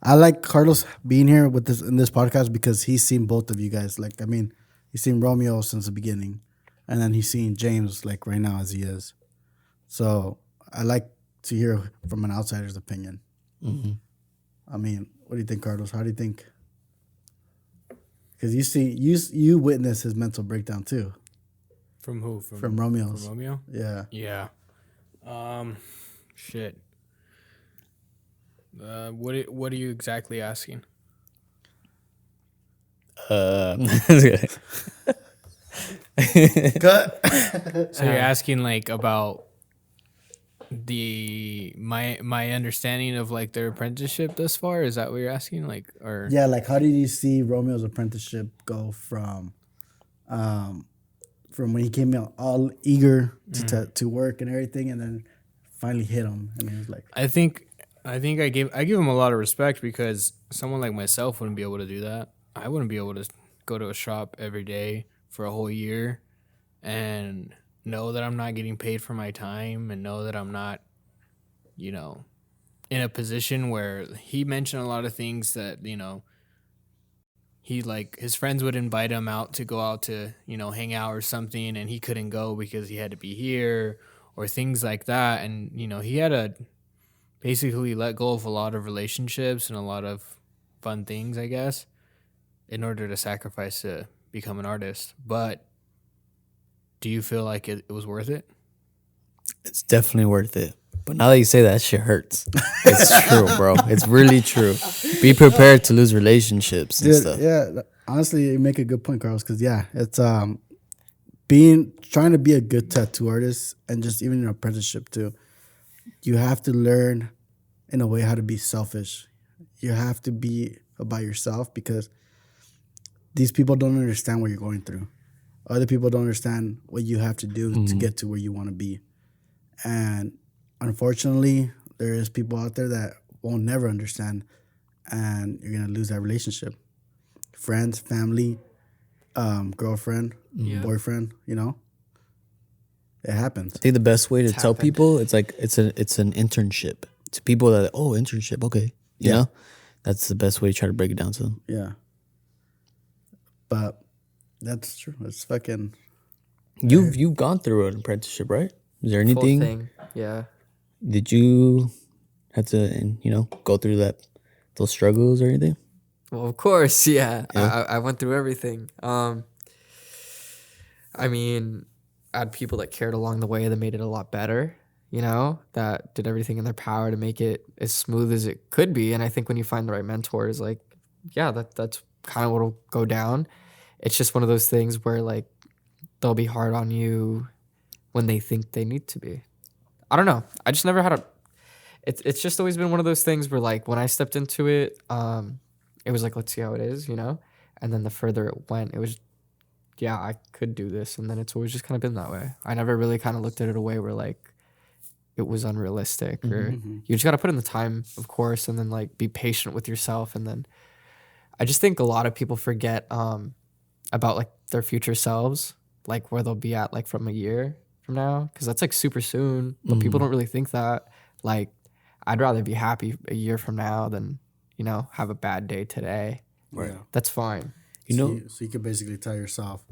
[SPEAKER 1] I like Carlos being here in this podcast because he's seen both of you guys. Like, I mean, he's seen Romeo since the beginning, and then he's seen James like right now as he is. So I like to hear from an outsider's opinion.
[SPEAKER 2] Mm-hmm.
[SPEAKER 1] I mean, what do you think, Carlos? How do you think? Because you witnessed his mental breakdown too.
[SPEAKER 4] From who?
[SPEAKER 1] From Romeo's.
[SPEAKER 4] From Romeo?
[SPEAKER 1] Yeah.
[SPEAKER 4] Yeah. Shit. What are you exactly asking?
[SPEAKER 1] Cut.
[SPEAKER 4] So you're asking like about my understanding of like their apprenticeship thus far? Is that what you're asking? Like, or
[SPEAKER 1] Yeah, like how did you see Romeo's apprenticeship go from when he came out all eager to work and everything, and then finally hit him, and he was like,
[SPEAKER 4] I think I give him a lot of respect, because someone like myself wouldn't be able to do that. I wouldn't be able to go to a shop every day for a whole year and know that I'm not getting paid for my time, and know that I'm not, in a position where he mentioned a lot of things that, he like his friends would invite him out to go out to, hang out or something, and he couldn't go because he had to be here or things like that. And, he had to basically let go of a lot of relationships and a lot of fun things, I guess, in order to sacrifice to become an artist. But do you feel like it was worth it?
[SPEAKER 2] It's definitely worth it. But now that you say that shit hurts. It's true, bro. It's really true. Be prepared to lose relationships and stuff.
[SPEAKER 1] Yeah, honestly, you make a good point, Carlos, because it's trying to be a good tattoo artist, and just even an apprenticeship too. you have to learn in a way how to be selfish. You have to be about yourself because these people don't understand what you're going through. Other people don't understand what you have to do to get to where you want to be. And unfortunately, there is people out there that won't never understand, and you're going to lose that relationship. Friends, family, girlfriend, boyfriend, you know, it happens.
[SPEAKER 2] I think the best way to tell
[SPEAKER 3] happened.
[SPEAKER 2] people it's like it's an internship to people that internship, okay, you know, that's the best way to try to break it down to them.
[SPEAKER 1] Yeah. But that's true. It's fucking.
[SPEAKER 2] You've gone through an apprenticeship, right? Is there
[SPEAKER 3] Full
[SPEAKER 2] anything?
[SPEAKER 3] thing. Yeah.
[SPEAKER 2] Did you have to go through those struggles or anything?
[SPEAKER 3] Well, of course, yeah. I went through everything. I mean, I had people that cared along the way that made it a lot better, you know, that did everything in their power to make it as smooth as it could be. And I think when you find the right mentors, like, yeah, that's kind of what'll go down. It's just one of those things where, like, they'll be hard on you when they think they need to be. I don't know. I just never had it's just always been one of those things where, like, when I stepped into it, it was like, let's see how it is, you know? And then the further it went, it was, yeah, I could do this. And then it's always just kind of been that way. I never really kind of looked at it a way where, like, it was unrealistic or you just got to put in the time, of course, and then, like, be patient with yourself. And then I just think a lot of people forget about, like, their future selves, like, where they'll be at, like, from a year from now. Because that's, like, super soon. But people don't really think that. Like, I'd rather be happy a year from now than, you know, have a bad day today.
[SPEAKER 1] Right.
[SPEAKER 3] That's fine.
[SPEAKER 1] So you could basically tell yourself,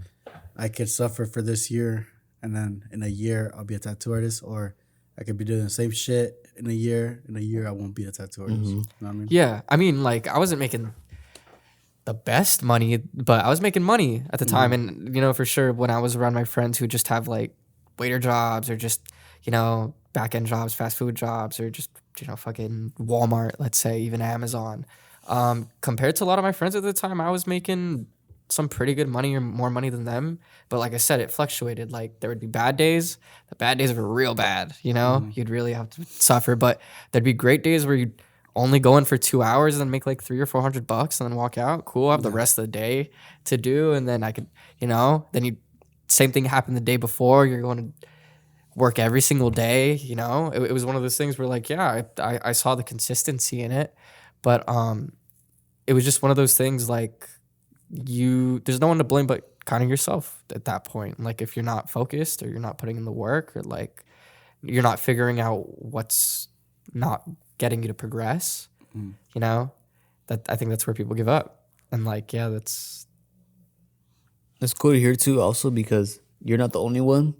[SPEAKER 1] I could suffer for this year, and then in a year I'll be a tattoo artist, or I could be doing the same shit in a year. In a year I won't be a tattoo artist. You know what I mean?
[SPEAKER 3] Yeah. I mean, like, I wasn't making the best money, but I was making money at the time. And, you know, for sure, when I was around my friends who just have, like, waiter jobs or just, you know, back-end jobs, fast food jobs, or just, you know, fucking Walmart, let's say, even Amazon. Compared to a lot of my friends at the time, I was making some pretty good money or more money than them. But like I said, it fluctuated. Like, there would be bad days. The bad days were real bad, you know? You'd really have to suffer. But there'd be great days where you'd only go in for 2 hours and then make like $300 or $400 and then walk out. Cool. I have the rest of the day to do. And then I could, you know, then same thing happened the day before. You're going to work every single day, you know? It was one of those things where, like, yeah, I saw the consistency in it. But it was just one of those things, like, there's no one to blame but kind of yourself at that point. Like, if you're not focused or you're not putting in the work or, like, you're not figuring out what's not getting you to progress, you know, I think that's where people give up. And, like, yeah, that's
[SPEAKER 2] cool to hear too, also because you're not the only one.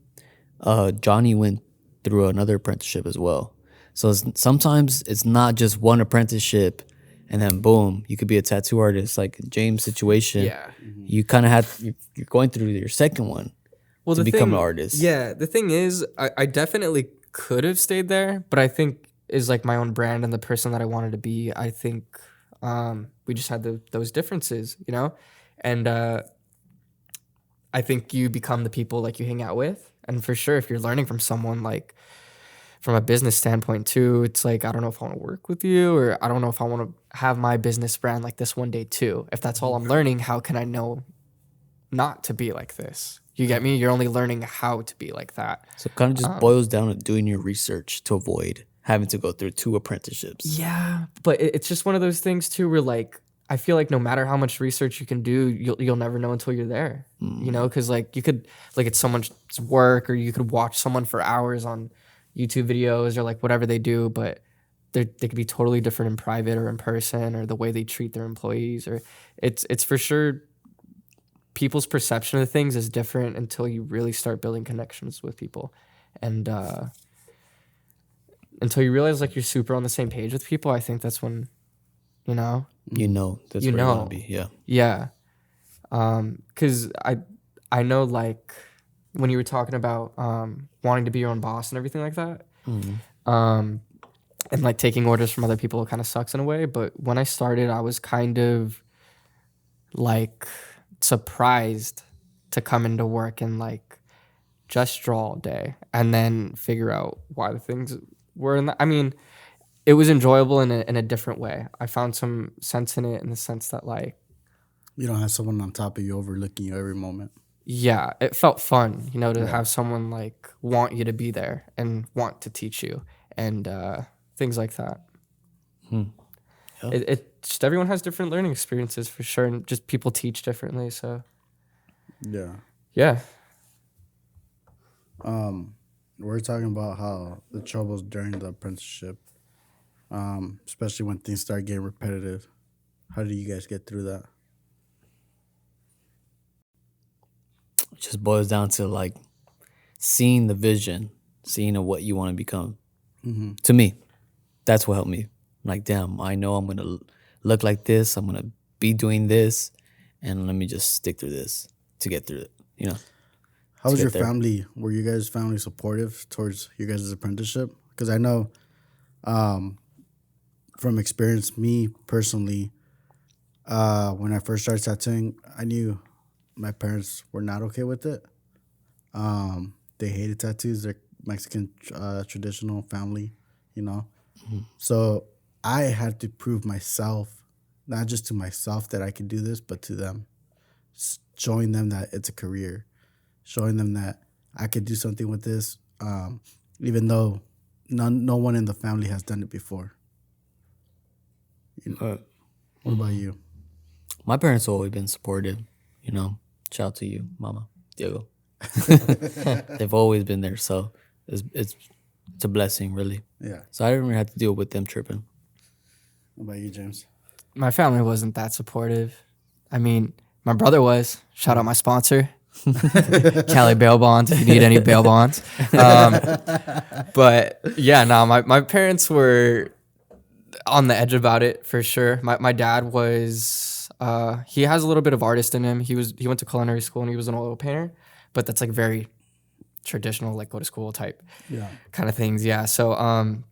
[SPEAKER 2] Johnny went through another apprenticeship as well. So sometimes it's not just one apprenticeship and then boom, you could be a tattoo artist. Like James' situation,
[SPEAKER 3] yeah.
[SPEAKER 2] you kind of you're going through your second one to become an artist.
[SPEAKER 3] Yeah, the thing is, I definitely could have stayed there, but I think is, like, my own brand and the person that I wanted to be. I think we just had those differences, you know? And I think you become the people, like, you hang out with. And for sure, if you're learning from someone, like, from a business standpoint too, it's like, I don't know if I want to work with you, or I don't know if I want to have my business brand like this one day too. If that's all I'm learning, how can I know not to be like this? You get me? You're only learning how to be like that.
[SPEAKER 2] So it kind of just boils down to doing your research to avoid having to go through 2 apprenticeships.
[SPEAKER 3] Yeah, but it's just one of those things too where, like, I feel like no matter how much research you can do, you'll never know until you're there, you know? Because, like, you could, like, it's someone's work, or you could watch someone for hours on YouTube videos or, like, whatever they do, but they could be totally different in private or in person, or the way they treat their employees, or it's for sure people's perception of things is different until you really start building connections with people. And until you realize, like, you're super on the same page with people, I think that's when, you know,
[SPEAKER 2] that's where you want to be.
[SPEAKER 3] Yeah. Because I know, like, when you were talking about wanting to be your own boss and everything like that, and, like, taking orders from other people kind of sucks in a way. But when I started, I was kind of, like, surprised to come into work and, like, just draw all day and then figure out why the things were in I mean, it was enjoyable in a different way. I found some sense in it in the sense that like,
[SPEAKER 1] You don't have someone on top of you overlooking you every moment.
[SPEAKER 3] yeah, it felt fun, you know, to have someone like want you to be there and want to teach you and things like that.
[SPEAKER 2] Yeah.
[SPEAKER 3] It just everyone has different learning experiences for sure, and just people teach differently. So
[SPEAKER 1] Yeah.
[SPEAKER 3] yeah,
[SPEAKER 1] We're talking about how the troubles during the apprenticeship, especially when things start getting repetitive. How do you guys get through that?
[SPEAKER 2] It just boils down to like seeing the vision, seeing what you want to become. To me, that's what helped me. Like, damn, I know I'm gonna look like this. I'm gonna be doing this, and let me just stick through this to get through it. You know.
[SPEAKER 1] How was
[SPEAKER 2] get
[SPEAKER 1] your
[SPEAKER 2] there.
[SPEAKER 1] family? Were you guys' family supportive towards your guys' apprenticeship? Because I know, from experience, me personally, when I first started tattooing, I knew my parents were not okay with it. They hated tattoos. They're Mexican traditional family, you know. So I had to prove myself, not just to myself that I could do this, but to them, showing them that it's a career, showing them that I could do something with this, even though no one in the family has done it before. You know? What about you?
[SPEAKER 2] My parents have always been supportive. You know, shout out to you, Mama, Diego. They've always been there, so it's a blessing, really.
[SPEAKER 1] Yeah.
[SPEAKER 2] So I didn't really have to deal with them tripping.
[SPEAKER 1] What about you, James?
[SPEAKER 3] my family wasn't that supportive. I mean, my brother was. Shout out my sponsor, Cali Bail Bonds, if you need any bail bonds. But yeah, no, my parents were on the edge about it for sure. My dad was, he has a little bit of artist in him. He went to culinary school and he was an oil painter, but that's like very traditional, like go to school type kind of things. Yeah. So,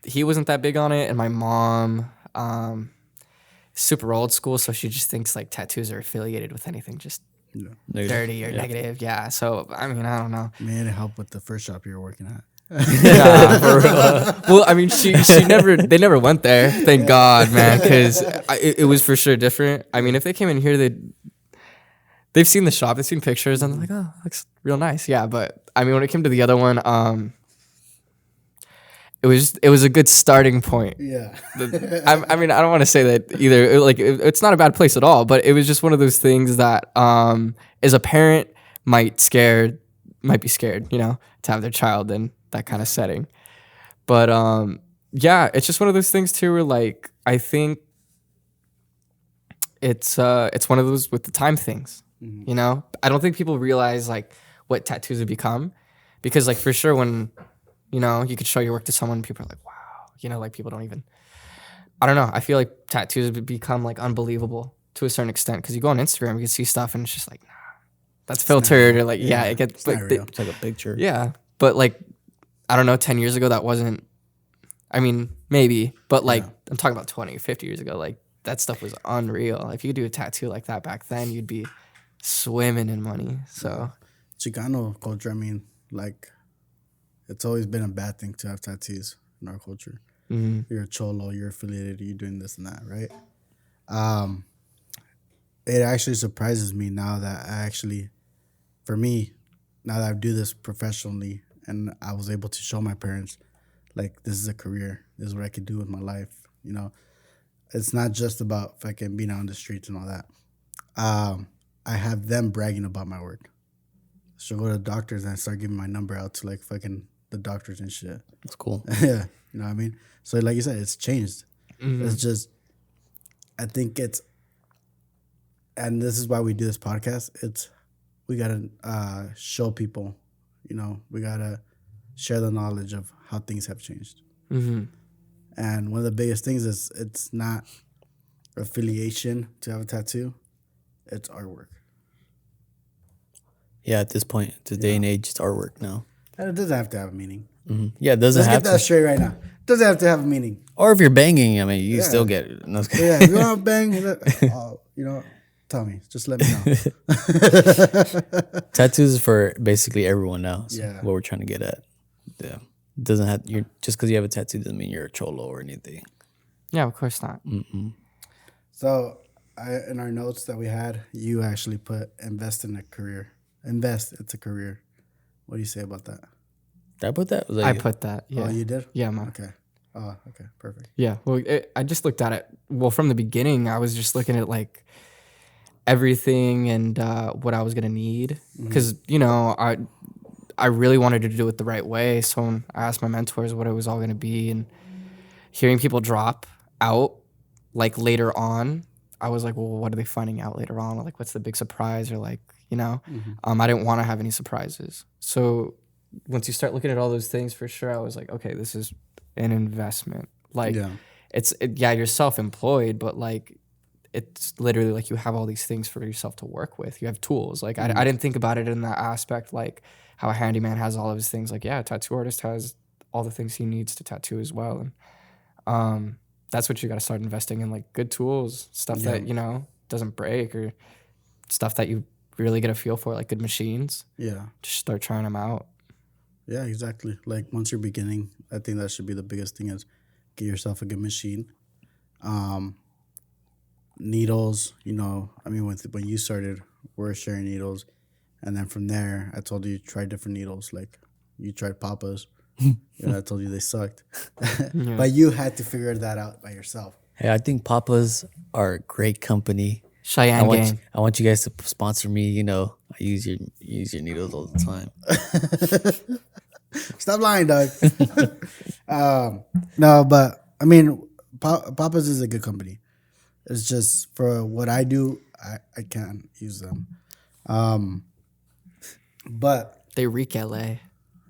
[SPEAKER 3] he wasn't that big on it. And my mom, super old school. So she just thinks like tattoos are affiliated with anything just dirty or negative. Yeah. So, I mean, I don't know.
[SPEAKER 1] May it help with the first shop you were working at?
[SPEAKER 3] Yeah, for real. Well, I mean, they never went there. Thank God, man, because it was for sure different. I mean, if they came in here, they've seen the shop, they've seen pictures, and they're like, oh, looks real nice. Yeah, but I mean, when it came to the other one, it was a good starting point.
[SPEAKER 1] Yeah.
[SPEAKER 3] I mean, I don't want to say that either. It's not a bad place at all, but it was just one of those things that, as a parent, might be scared, to have their child in that kind of setting. But yeah, it's just one of those things too where like I think it's one of those with the time things. I don't think people realize like what tattoos have become, because like for sure when you could show your work to someone, people are like, wow, like people don't even, I don't know, I feel like tattoos have become like unbelievable to a certain extent, because you go on Instagram, you can see stuff and it's just like, nah, that's filtered, or like it gets like
[SPEAKER 2] It's like a picture.
[SPEAKER 3] Yeah, but like I don't know, 10 years ago that wasn't, I mean maybe, but like I'm talking about 20 or 50 years ago, like that stuff was unreal. If you could do a tattoo like that back then, you'd be swimming in money. So
[SPEAKER 1] Chicano culture, I mean, like it's always been a bad thing to have tattoos in our culture. You're a cholo, you're affiliated, you're doing this and that, right? It actually surprises me now that for me, now that I do this professionally and I was able to show my parents, like, this is a career. This is what I could do with my life. It's not just about fucking being out on the streets and all that. I have them bragging about my work. So go to the doctors and I start giving my number out to like fucking the doctors and shit.
[SPEAKER 2] That's cool.
[SPEAKER 1] Yeah. You know what I mean? So like you said, it's changed. It's just, I think and this is why we do this podcast. We got to show people, we got to share the knowledge of how things have changed. And one of the biggest things is it's not affiliation to have a tattoo. It's artwork.
[SPEAKER 2] Yeah, at this point, day and age, it's artwork now.
[SPEAKER 1] And it doesn't have to have a meaning.
[SPEAKER 2] Yeah, it doesn't
[SPEAKER 1] Let's
[SPEAKER 2] have
[SPEAKER 1] get that
[SPEAKER 2] to.
[SPEAKER 1] straight right now. It doesn't have to have a meaning.
[SPEAKER 2] Or if you're banging, I mean, you still get it. No,
[SPEAKER 1] Yeah, if you want to bang, tell me. Just let me know.
[SPEAKER 2] tattoos is for basically everyone now. Is
[SPEAKER 1] Yeah.
[SPEAKER 2] what we're trying to get at. Yeah. Doesn't have you're just because you have a tattoo doesn't mean you're a cholo or anything.
[SPEAKER 3] Yeah, of course not.
[SPEAKER 1] So, in our notes that we had, you actually put invest in a career. Invest, it's a career. What do you say about that?
[SPEAKER 2] Did I put that? Was that
[SPEAKER 3] I
[SPEAKER 2] you?
[SPEAKER 3] put that. Yeah.
[SPEAKER 1] Oh, you did?
[SPEAKER 3] Yeah, man.
[SPEAKER 1] Okay. Oh, okay. Perfect.
[SPEAKER 3] Yeah. Well, I just looked at it. Well, from the beginning, I was just looking at like everything and what I was gonna need because I really wanted to do it the right way. So when I asked my mentors what it was all gonna be, and hearing people drop out like later on, I was like, well, what are they finding out later on? Or, like, what's the big surprise? Or like, I didn't want to have any surprises. So once you start looking at all those things, for sure, I was like, okay, this is an investment. Like, you're self-employed, but like, it's literally like you have all these things for yourself to work with. You have tools. Like, I didn't think about it in that aspect, like how a handyman has all of his things. Like, yeah, a tattoo artist has all the things he needs to tattoo as well. And that's what you got to start investing in, like good tools, stuff that, doesn't break, or stuff that you really get a feel for, like good machines.
[SPEAKER 1] Yeah.
[SPEAKER 3] Just start trying them out.
[SPEAKER 1] Yeah, exactly. Like once you're beginning, I think that should be the biggest thing is get yourself a good machine. Needles, when you started, we're sharing needles. And then from there, I told you try different needles. Like you tried Papa's. I told you they sucked. But you had to figure that out by yourself.
[SPEAKER 2] Hey, I think Papa's are a great company.
[SPEAKER 3] Cheyenne gang.
[SPEAKER 2] I want you guys to sponsor me. I use your needles all the time.
[SPEAKER 1] Stop lying, dog. No, but I mean, Papa's is a good company. It's just for what I do, I can't use them. But
[SPEAKER 3] they reek LA.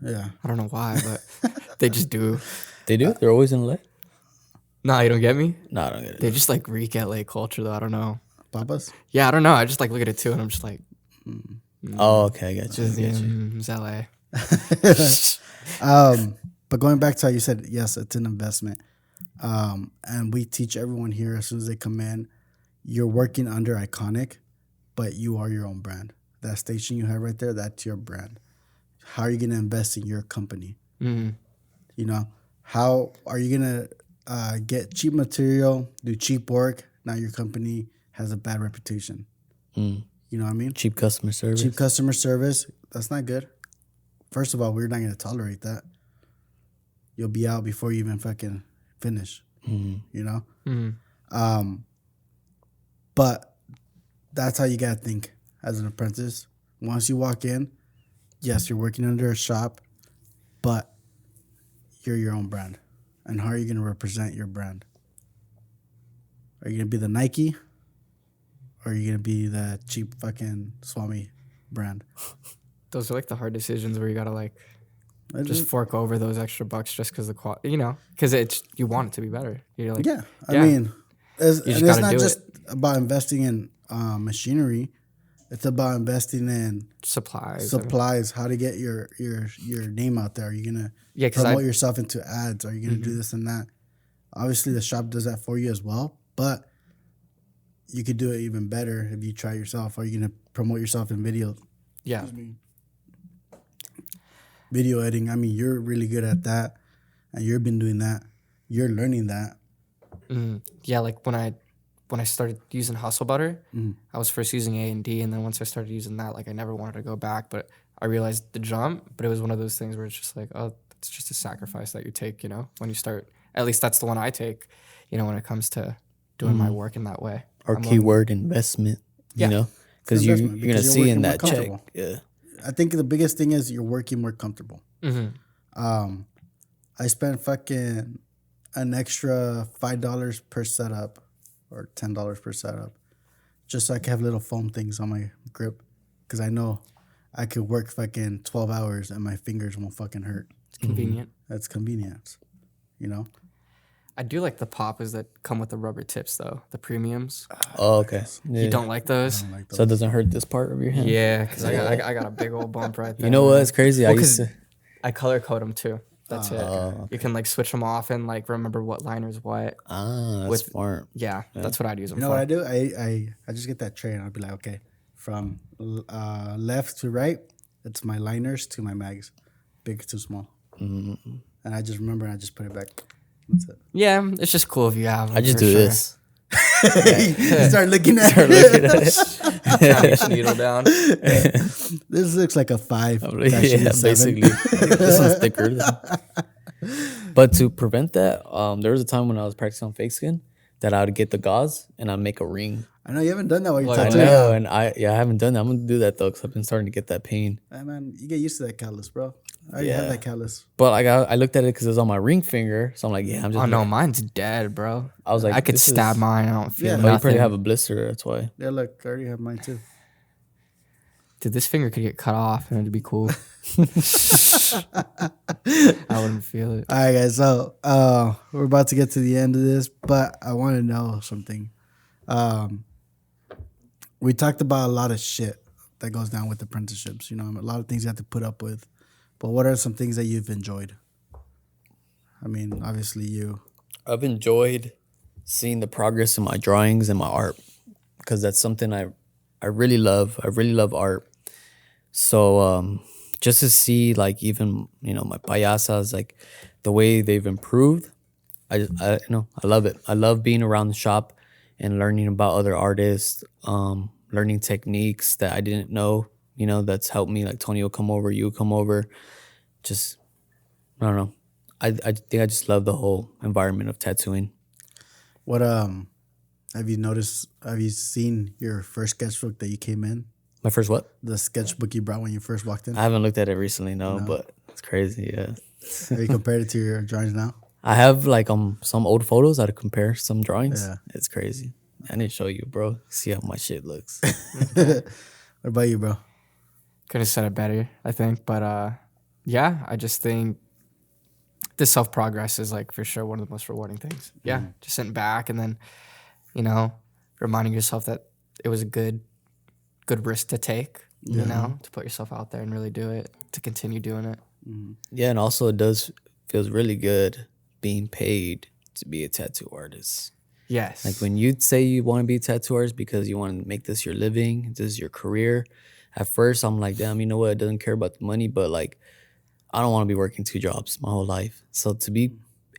[SPEAKER 1] Yeah.
[SPEAKER 3] I don't know why, but they just do.
[SPEAKER 2] They do? They're always in LA?
[SPEAKER 3] No, you don't get me?
[SPEAKER 2] No, I don't get it.
[SPEAKER 3] They just like reek LA culture though. I don't know.
[SPEAKER 1] Papa's?
[SPEAKER 3] Yeah, I don't know. I just like look at it too and I'm just like,
[SPEAKER 2] oh, okay. I got you.
[SPEAKER 3] It's LA.
[SPEAKER 1] But going back to how you said, yes, it's an investment. And we teach everyone here as soon as they come in, you're working under Iconiq, but you are your own brand. That station you have right there, that's your brand. How are you going to invest in your company? How are you going to get cheap material, do cheap work? Now your company has a bad reputation. You know what I mean?
[SPEAKER 2] Cheap customer service.
[SPEAKER 1] Cheap customer service. That's not good. First of all, we're not going to tolerate that. You'll be out before you even fucking finish. But that's how you got to think as an apprentice. Once you walk in, yes, you're working under a shop, but you're your own brand. And how are you going to represent your brand? Are you going to be the Nike? Or are you going to be the cheap fucking Swami brand?
[SPEAKER 3] Those are like the hard decisions where you got to like just fork over those extra bucks just because the quality, because you want it to be better. You're like,
[SPEAKER 1] I mean, it's not just
[SPEAKER 3] it.
[SPEAKER 1] about investing in machinery. It's about investing in supplies. How to get your name out there? Are you gonna promote yourself into ads? Are you gonna do this and that? Obviously, the shop does that for you as well, but you could do it even better if you try yourself. Are you gonna promote yourself in video?
[SPEAKER 3] Yeah.
[SPEAKER 1] Video editing. I mean, you're really good at that, and you've been doing that. You're learning that.
[SPEAKER 3] Yeah, like when I started using Hustle Butter, I was first using A&D, and then once I started using that, like I never wanted to go back, but I realized the jump, but it was one of those things where it's just like, oh, it's just a sacrifice that you take, when you start. At least that's the one I take, when it comes to doing my work in that way.
[SPEAKER 2] Or keyword investment, because you're going to see in that check. Yeah.
[SPEAKER 1] I think the biggest thing is you're working more comfortable. I spent fucking an extra $5 per setup or $10 per setup just so I can have little foam things on my grip, because I know I could work fucking 12 hours and my fingers won't fucking hurt.
[SPEAKER 3] It's convenient.
[SPEAKER 1] That's convenience,
[SPEAKER 3] I do like the poppers that come with the rubber tips, though. The premiums.
[SPEAKER 2] Oh, okay. Yeah.
[SPEAKER 3] You don't like those?
[SPEAKER 2] So it doesn't hurt this part of your hand?
[SPEAKER 3] Yeah, because I got a big old bump right there.
[SPEAKER 2] You know what? It's crazy.
[SPEAKER 3] I color code them, too. That's it. Okay. You can, like, switch them off and, like, remember what liner's what.
[SPEAKER 2] That's smart.
[SPEAKER 3] Yeah, that's what I'd use them for.
[SPEAKER 1] You know what I do? I just get that tray and I'll be like, okay, from left to right, it's my liners to my mags. Big to small. And I just remember and I just put it back. That's it.
[SPEAKER 3] Yeah, it's just cool if you have them.
[SPEAKER 2] I just
[SPEAKER 3] for
[SPEAKER 2] do
[SPEAKER 3] sure.
[SPEAKER 2] this.
[SPEAKER 1] You start looking at
[SPEAKER 2] Start
[SPEAKER 1] it.
[SPEAKER 2] looking at it.
[SPEAKER 3] Trying to each needle down.
[SPEAKER 1] This looks like a 5.
[SPEAKER 2] I'm
[SPEAKER 1] That
[SPEAKER 2] like,
[SPEAKER 1] should be
[SPEAKER 2] yeah,
[SPEAKER 1] a 7.
[SPEAKER 2] basically. This one's thicker. But to prevent that, there was a time when I was practicing on fake skin that I would get the gauze and I'd make a ring.
[SPEAKER 1] I know you haven't done that while you're
[SPEAKER 3] Like,
[SPEAKER 2] I
[SPEAKER 1] tattooing.
[SPEAKER 2] know, and I haven't done that. I'm gonna do that though, because I've been starting to get that pain.
[SPEAKER 1] Hey, man, you get used to that callus, bro. I already
[SPEAKER 2] Yeah.
[SPEAKER 1] have that callus.
[SPEAKER 2] But like I looked at it because it was on my ring finger, so I'm like, yeah, I'm just.
[SPEAKER 3] Oh no, mine's dead, bro.
[SPEAKER 2] I was like,
[SPEAKER 3] I could
[SPEAKER 2] this
[SPEAKER 3] stab
[SPEAKER 2] is-
[SPEAKER 3] mine. I don't feel
[SPEAKER 1] Yeah.
[SPEAKER 2] But you
[SPEAKER 3] nothing.
[SPEAKER 2] probably have a blister. That's why.
[SPEAKER 1] Yeah, look, I already have mine too.
[SPEAKER 3] Dude, this finger could get cut off and it'd be cool. I wouldn't feel it.
[SPEAKER 1] All right, guys. So we're about to get to the end of this, but I want to know something. We talked about a lot of shit that goes down with apprenticeships. You know, a lot of things you have to put up with. But what are some things that you've enjoyed? I mean, obviously you.
[SPEAKER 2] I've enjoyed seeing the progress in my drawings and my art because that's something I really love. I really love art. So just to see like even my payasas, like the way they've improved, I love it. I love being around the shop and learning about other artists, learning techniques that I didn't know. That's helped me. Like Tony will come over, you will come over. Just I don't know. I think I just love the whole environment of tattooing.
[SPEAKER 1] What have you noticed? Have you seen your first sketchbook that you came in?
[SPEAKER 2] My first what?
[SPEAKER 1] The sketchbook you brought when you first walked in.
[SPEAKER 2] I haven't looked at it recently, no. But it's crazy. Yeah.
[SPEAKER 1] Have you compared it to your drawings now?
[SPEAKER 2] I have like some old photos that I compare some drawings.
[SPEAKER 1] Yeah.
[SPEAKER 2] It's crazy. I need to show you, bro. See how my shit looks.
[SPEAKER 1] What about you, bro?
[SPEAKER 3] Could have said it better, I think. But yeah, I just think the self-progress is like for sure one of the most rewarding things. Yeah, just sitting back and then, reminding yourself that it was a good risk to take, to put yourself out there and really do it, to continue doing it.
[SPEAKER 2] Yeah, and also it feels really good being paid to be a tattoo artist.
[SPEAKER 3] Yes.
[SPEAKER 2] Like when you say you want to be a tattoo artist because you want to make this your living, this is your career. At first, I'm like, damn, you know what? I doesn't care about the money, but like, I don't want to be working 2 jobs my whole life. So to be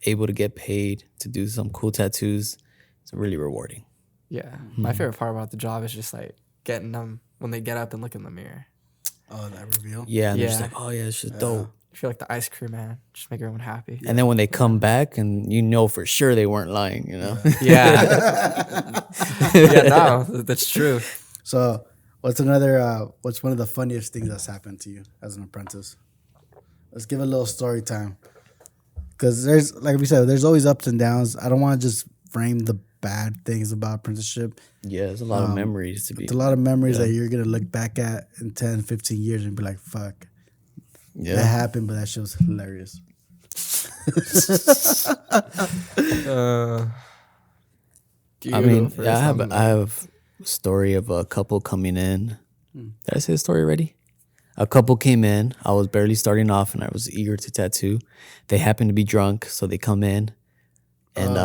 [SPEAKER 2] able to get paid to do some cool tattoos, it's really rewarding.
[SPEAKER 3] Yeah. My favorite part about the job is just like getting them when they get up and look in the mirror.
[SPEAKER 1] Oh, that reveal.
[SPEAKER 2] Yeah, and they're just
[SPEAKER 3] Yeah.
[SPEAKER 2] like, oh yeah, it's just dope.
[SPEAKER 3] I feel like the ice cream man. Just make everyone happy.
[SPEAKER 2] And then when they come back, and for sure they weren't lying,
[SPEAKER 3] Yeah. Yeah, no, that's true.
[SPEAKER 1] So, what's one of the funniest things that's happened to you as an apprentice? Let's give a little story time. Because like we said, there's always ups and downs. I don't want to just frame the bad things about apprenticeship.
[SPEAKER 2] Yeah, there's a lot of memories to be.
[SPEAKER 1] It's a lot of memories that you're going to look back at in 10, 15 years and be like, fuck.
[SPEAKER 2] Yeah.
[SPEAKER 1] That happened, but that shit was hilarious.
[SPEAKER 2] I mean, yeah, I have a story of a couple coming in. Did I say the story already? A couple came in. I was barely starting off, and I was eager to tattoo. They happened to be drunk, so they come in, and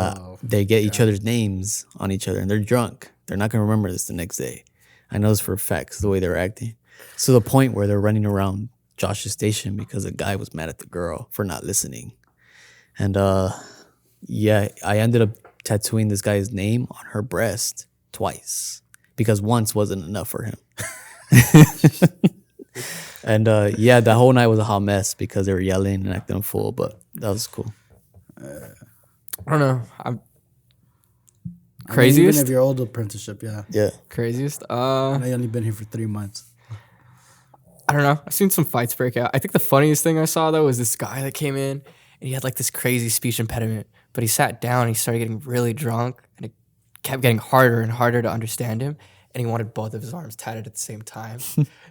[SPEAKER 2] they get each other's names on each other, and they're drunk. They're not gonna remember this the next day. I know this for a fact, 'cause the way they're acting. To the point where they're running around Josh's station because a guy was mad at the girl for not listening. And yeah, I ended up tattooing this guy's name on her breast twice because once wasn't enough for him. And yeah, that whole night was a hot mess because they were yelling and acting a fool, but that was cool.
[SPEAKER 3] I don't know.
[SPEAKER 1] Even
[SPEAKER 3] Craziest?
[SPEAKER 1] if your old apprenticeship, yeah.
[SPEAKER 2] Yeah.
[SPEAKER 3] Craziest?
[SPEAKER 1] I know you only been here for 3 months.
[SPEAKER 3] I don't know. I've seen some fights break out. I think the funniest thing I saw though was this guy that came in and he had like this crazy speech impediment, but he sat down and he started getting really drunk and it kept getting harder and harder to understand him. And he wanted both of his arms tatted at the same time.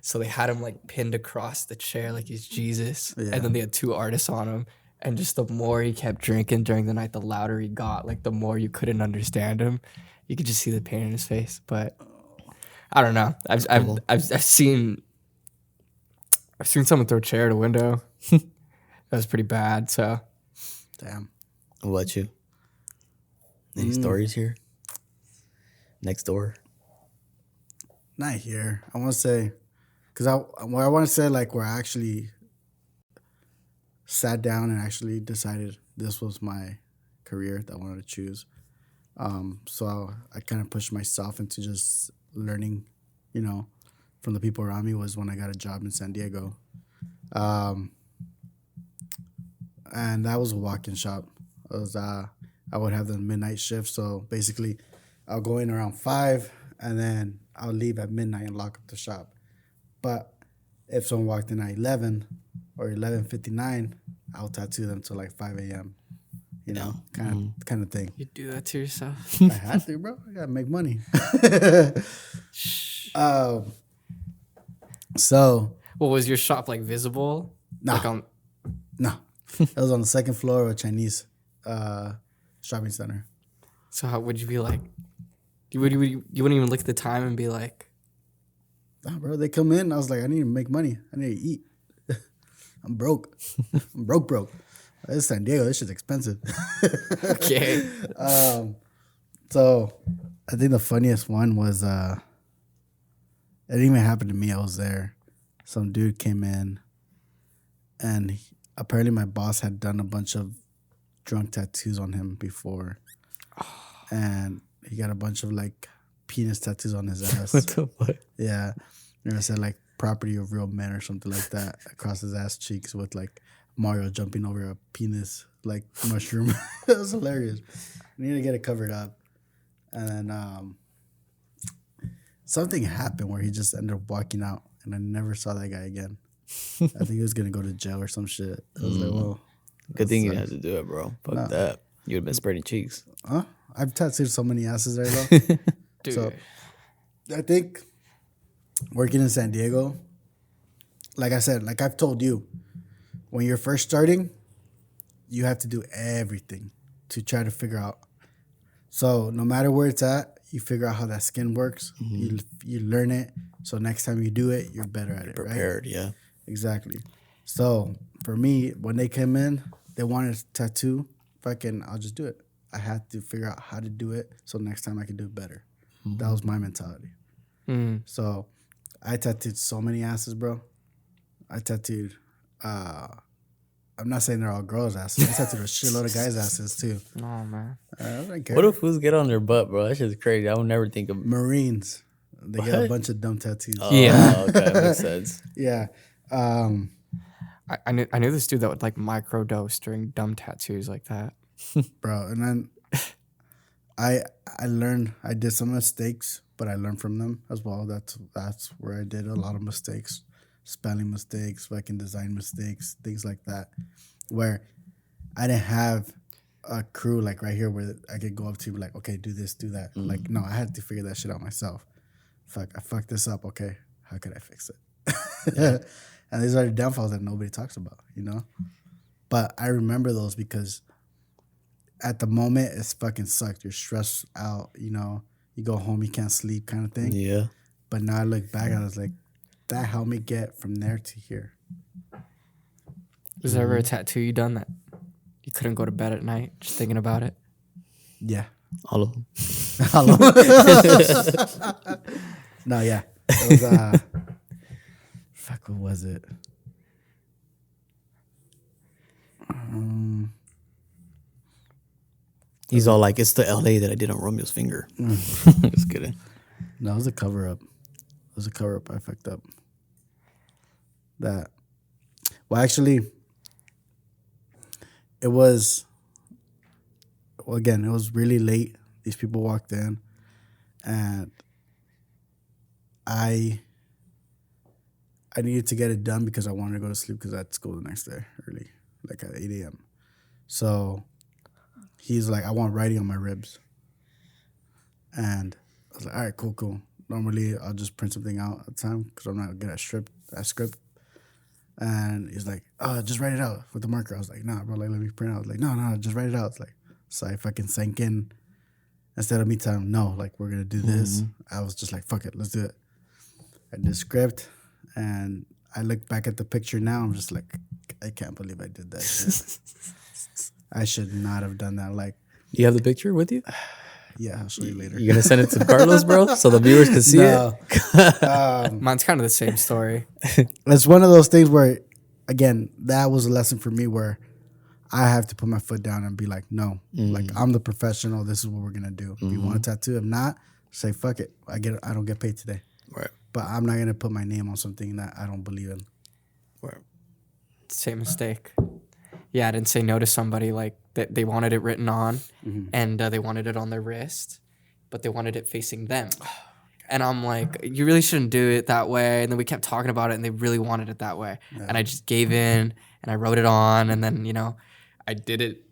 [SPEAKER 3] So they had him like pinned across the chair like he's Jesus.
[SPEAKER 1] Yeah.
[SPEAKER 3] And then they had 2 artists on him. And just the more he kept drinking during the night, the louder he got. Like the more you couldn't understand him. You could just see the pain in his face. But I don't know. I've seen someone throw a chair at a window. That was pretty bad. So
[SPEAKER 1] Damn.
[SPEAKER 2] What about you? Any stories here? Next door?
[SPEAKER 1] Not here. I want to say, because I want to say like we're actually, sat down and actually decided this was my career that I wanted to choose. So I kind of pushed myself into just learning, you know, from the people around me was when I got a job in San Diego. And that was a walk-in shop. It was, I would have the midnight shift. So basically, I'll go in around 5 and then I'll leave at midnight and lock up the shop. But if someone walked in at 11 or 11:59, I'll tattoo them till like 5 a.m. You know, kind of thing.
[SPEAKER 3] You do that to yourself?
[SPEAKER 1] I had to, bro. I gotta make money. So,
[SPEAKER 3] Well, was your shop like visible?
[SPEAKER 1] No.
[SPEAKER 3] Like
[SPEAKER 1] no, it was on the second floor of a Chinese shopping center.
[SPEAKER 3] So how would you be like? You wouldn't even look at the time and be like,
[SPEAKER 1] Nah, bro, they come in. I was like, I need to make money. I need to eat. I'm broke. I'm broke. It's San Diego. This shit's expensive.
[SPEAKER 3] okay.
[SPEAKER 1] So I think the funniest one was it didn't even happen to me. I was there. Some dude came in, and apparently my boss had done a bunch of drunk tattoos on him before, and he got a bunch of like penis tattoos on his ass.
[SPEAKER 2] What the fuck?
[SPEAKER 1] Yeah, and it said like "property of real men" or something like that across his ass cheeks with like Mario jumping over a penis like mushroom. It was hilarious. We need to get it covered up. And then something happened where he just ended up walking out, and I never saw that guy again. I think he was gonna go to jail or some shit. I was like, well,
[SPEAKER 2] Good thing you didn't have to do it, bro. Fuck that. You'd have been spreading cheeks.
[SPEAKER 1] I've tattooed so many asses there though.
[SPEAKER 3] Dude.
[SPEAKER 1] So I think working in San Diego, like I said, like I've told you, when you're first starting, you have to do everything to try to figure out. So no matter where it's at, you figure out how that skin works. You learn it. So next time you do it, you're better at it.
[SPEAKER 2] Prepared,
[SPEAKER 1] right?
[SPEAKER 2] yeah.
[SPEAKER 1] Exactly. So for me, when they came in, they wanted a tattoo. I'll just do it. I had to figure out how to do it so next time I can do it better. That was my mentality. So I tattooed so many asses, bro. I tattooed, I'm not saying they're all girls' asses. I tattooed a shitload of guys' asses too.
[SPEAKER 3] Oh man.
[SPEAKER 1] I don't care.
[SPEAKER 2] What if fools get on their butt, bro? That shit's crazy. I would never think of.
[SPEAKER 1] Marines? They get a bunch of dumb tattoos.
[SPEAKER 2] Yeah. Okay, makes sense.
[SPEAKER 1] Yeah.
[SPEAKER 3] I knew this dude that would like microdose during dumb tattoos like that.
[SPEAKER 1] Bro, and then I learned, I did some mistakes, but I learned from them as well. That's where I did a lot of mistakes, spelling mistakes, design mistakes, things like that, where I didn't have a crew like right here where I could go up to like, okay, do this, do that. Like, no, I had to figure that shit out myself. Fuck, I fucked this up. Okay, how could I fix it? And these are the downfalls that nobody talks about, you know? But I remember those because at the moment, it's fucking sucked. You're stressed out, you know? You go home, you can't sleep kind of thing.
[SPEAKER 2] Yeah.
[SPEAKER 1] But now I look back and I was like, that helped me get from there to here.
[SPEAKER 3] Was there ever a tattoo you done that you couldn't go to bed at night just thinking about it?
[SPEAKER 1] Yeah.
[SPEAKER 2] All of them.
[SPEAKER 1] Hello. No, yeah. It was, fuck, what was it?
[SPEAKER 2] He's all like, it's the LA that I did on Romeo's finger. Just kidding.
[SPEAKER 1] No, it was a cover up. I fucked up. That. Well, actually, it was. Well, again, it was really late. These people walked in, and I needed to get it done because I wanted to go to sleep because I had school the next day early, like at 8 a.m. So he's like, I want writing on my ribs. And I was like, all right, cool. Normally, I'll just print something out at the time because I'm not good at script. And he's like, oh, just write it out with the marker. I was like, nah, bro, like, let me print out. I was like, no, just write it out. It's like, so I fucking sank in. Instead of me telling him, no, like, we're going to do this, I was just like, fuck it, let's do it. I did script, and I look back at the picture now, I'm just like, I can't believe I did that shit. I should not have done that. Like,
[SPEAKER 2] You have the picture with you?
[SPEAKER 1] yeah, I'll show you later.
[SPEAKER 2] You gonna send it to Carlos, bro, so the viewers can see it?
[SPEAKER 3] Mine's kind of the same story.
[SPEAKER 1] It's one of those things where again, that was a lesson for me where I have to put my foot down and be like, no, like I'm the professional. This is what we're gonna do. If you want a tattoo, if not, say fuck it. I don't get paid today.
[SPEAKER 2] Right.
[SPEAKER 1] But I'm not gonna put my name on something that I don't believe in.
[SPEAKER 2] Right.
[SPEAKER 3] Same mistake. Yeah, I didn't say no to somebody like that. They wanted it written on, and they wanted it on their wrist, but they wanted it facing them. And I'm like, you really shouldn't do it that way. And then we kept talking about it, and they really wanted it that way. Yeah. And I just gave in, and I wrote it on, and then I did it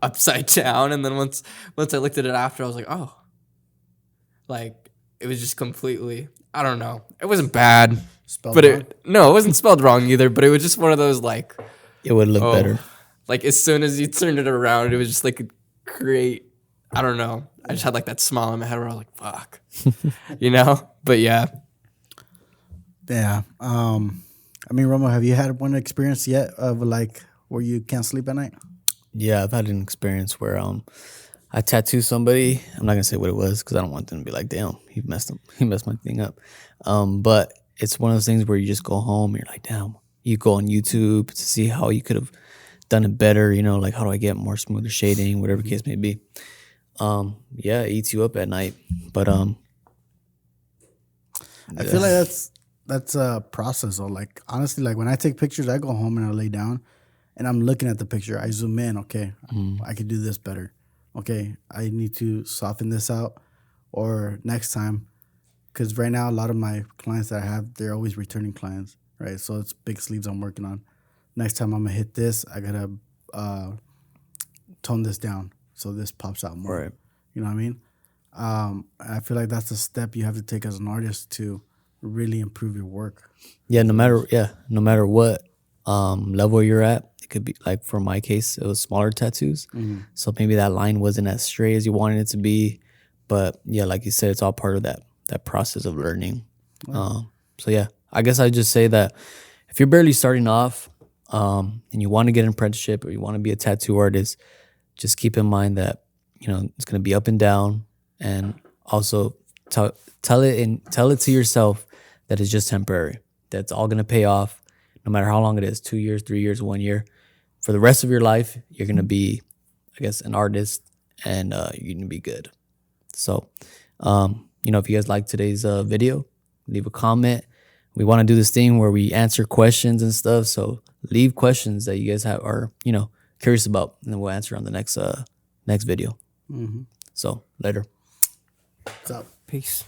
[SPEAKER 3] upside down. And then once I looked at it after, I was like, oh, like it was just completely. I don't know. It wasn't bad,
[SPEAKER 1] Spelled
[SPEAKER 3] but
[SPEAKER 1] wrong?
[SPEAKER 3] it wasn't spelled wrong either. But it was just one of those like.
[SPEAKER 2] It would look better.
[SPEAKER 3] Like as soon as you turned it around, it was just like a great. I don't know. I just had like that smile in my head where I was like, "Fuck," But yeah.
[SPEAKER 1] Yeah. I mean, Romo, have you had one experience yet of like where you can't sleep at night?
[SPEAKER 2] Yeah, I've had an experience where I tattooed somebody. I'm not gonna say what it was because I don't want them to be like, "Damn, he messed my thing up." But it's one of those things where you just go home and you're like, "Damn." You go on YouTube to see how you could have done it better, like how do I get more smoother shading, whatever the case may be. Yeah, it eats you up at night. But
[SPEAKER 1] I feel like that's a process though. Like honestly, like when I take pictures, I go home and I lay down and I'm looking at the picture. I zoom in, okay, I could do this better. Okay, I need to soften this out or next time. Because right now a lot of my clients that I have, they're always returning clients. Right, so it's big sleeves I'm working on. Next time I'm gonna hit this, I gotta tone this down so this pops out more.
[SPEAKER 2] Right.
[SPEAKER 1] You know what I mean? I feel like that's a step you have to take as an artist to really improve your work.
[SPEAKER 2] Yeah, no matter what level you're at, it could be like for my case, it was smaller tattoos, so maybe that line wasn't as straight as you wanted it to be. But yeah, like you said, it's all part of that process of learning. Wow. So yeah. I guess I'd just say that if you're barely starting off and you want to get an apprenticeship or you want to be a tattoo artist, just keep in mind that, it's going to be up and down. And also tell it to yourself that it's just temporary. That's all going to pay off no matter how long it is, 2 years, 3 years, 1 year. For the rest of your life, you're going to be, I guess, an artist and you're going to be good. So, if you guys like today's video, leave a comment. We want to do this thing where we answer questions and stuff. So leave questions that you guys are curious about, and then we'll answer on the next video. So later.
[SPEAKER 1] What's up?
[SPEAKER 3] Peace.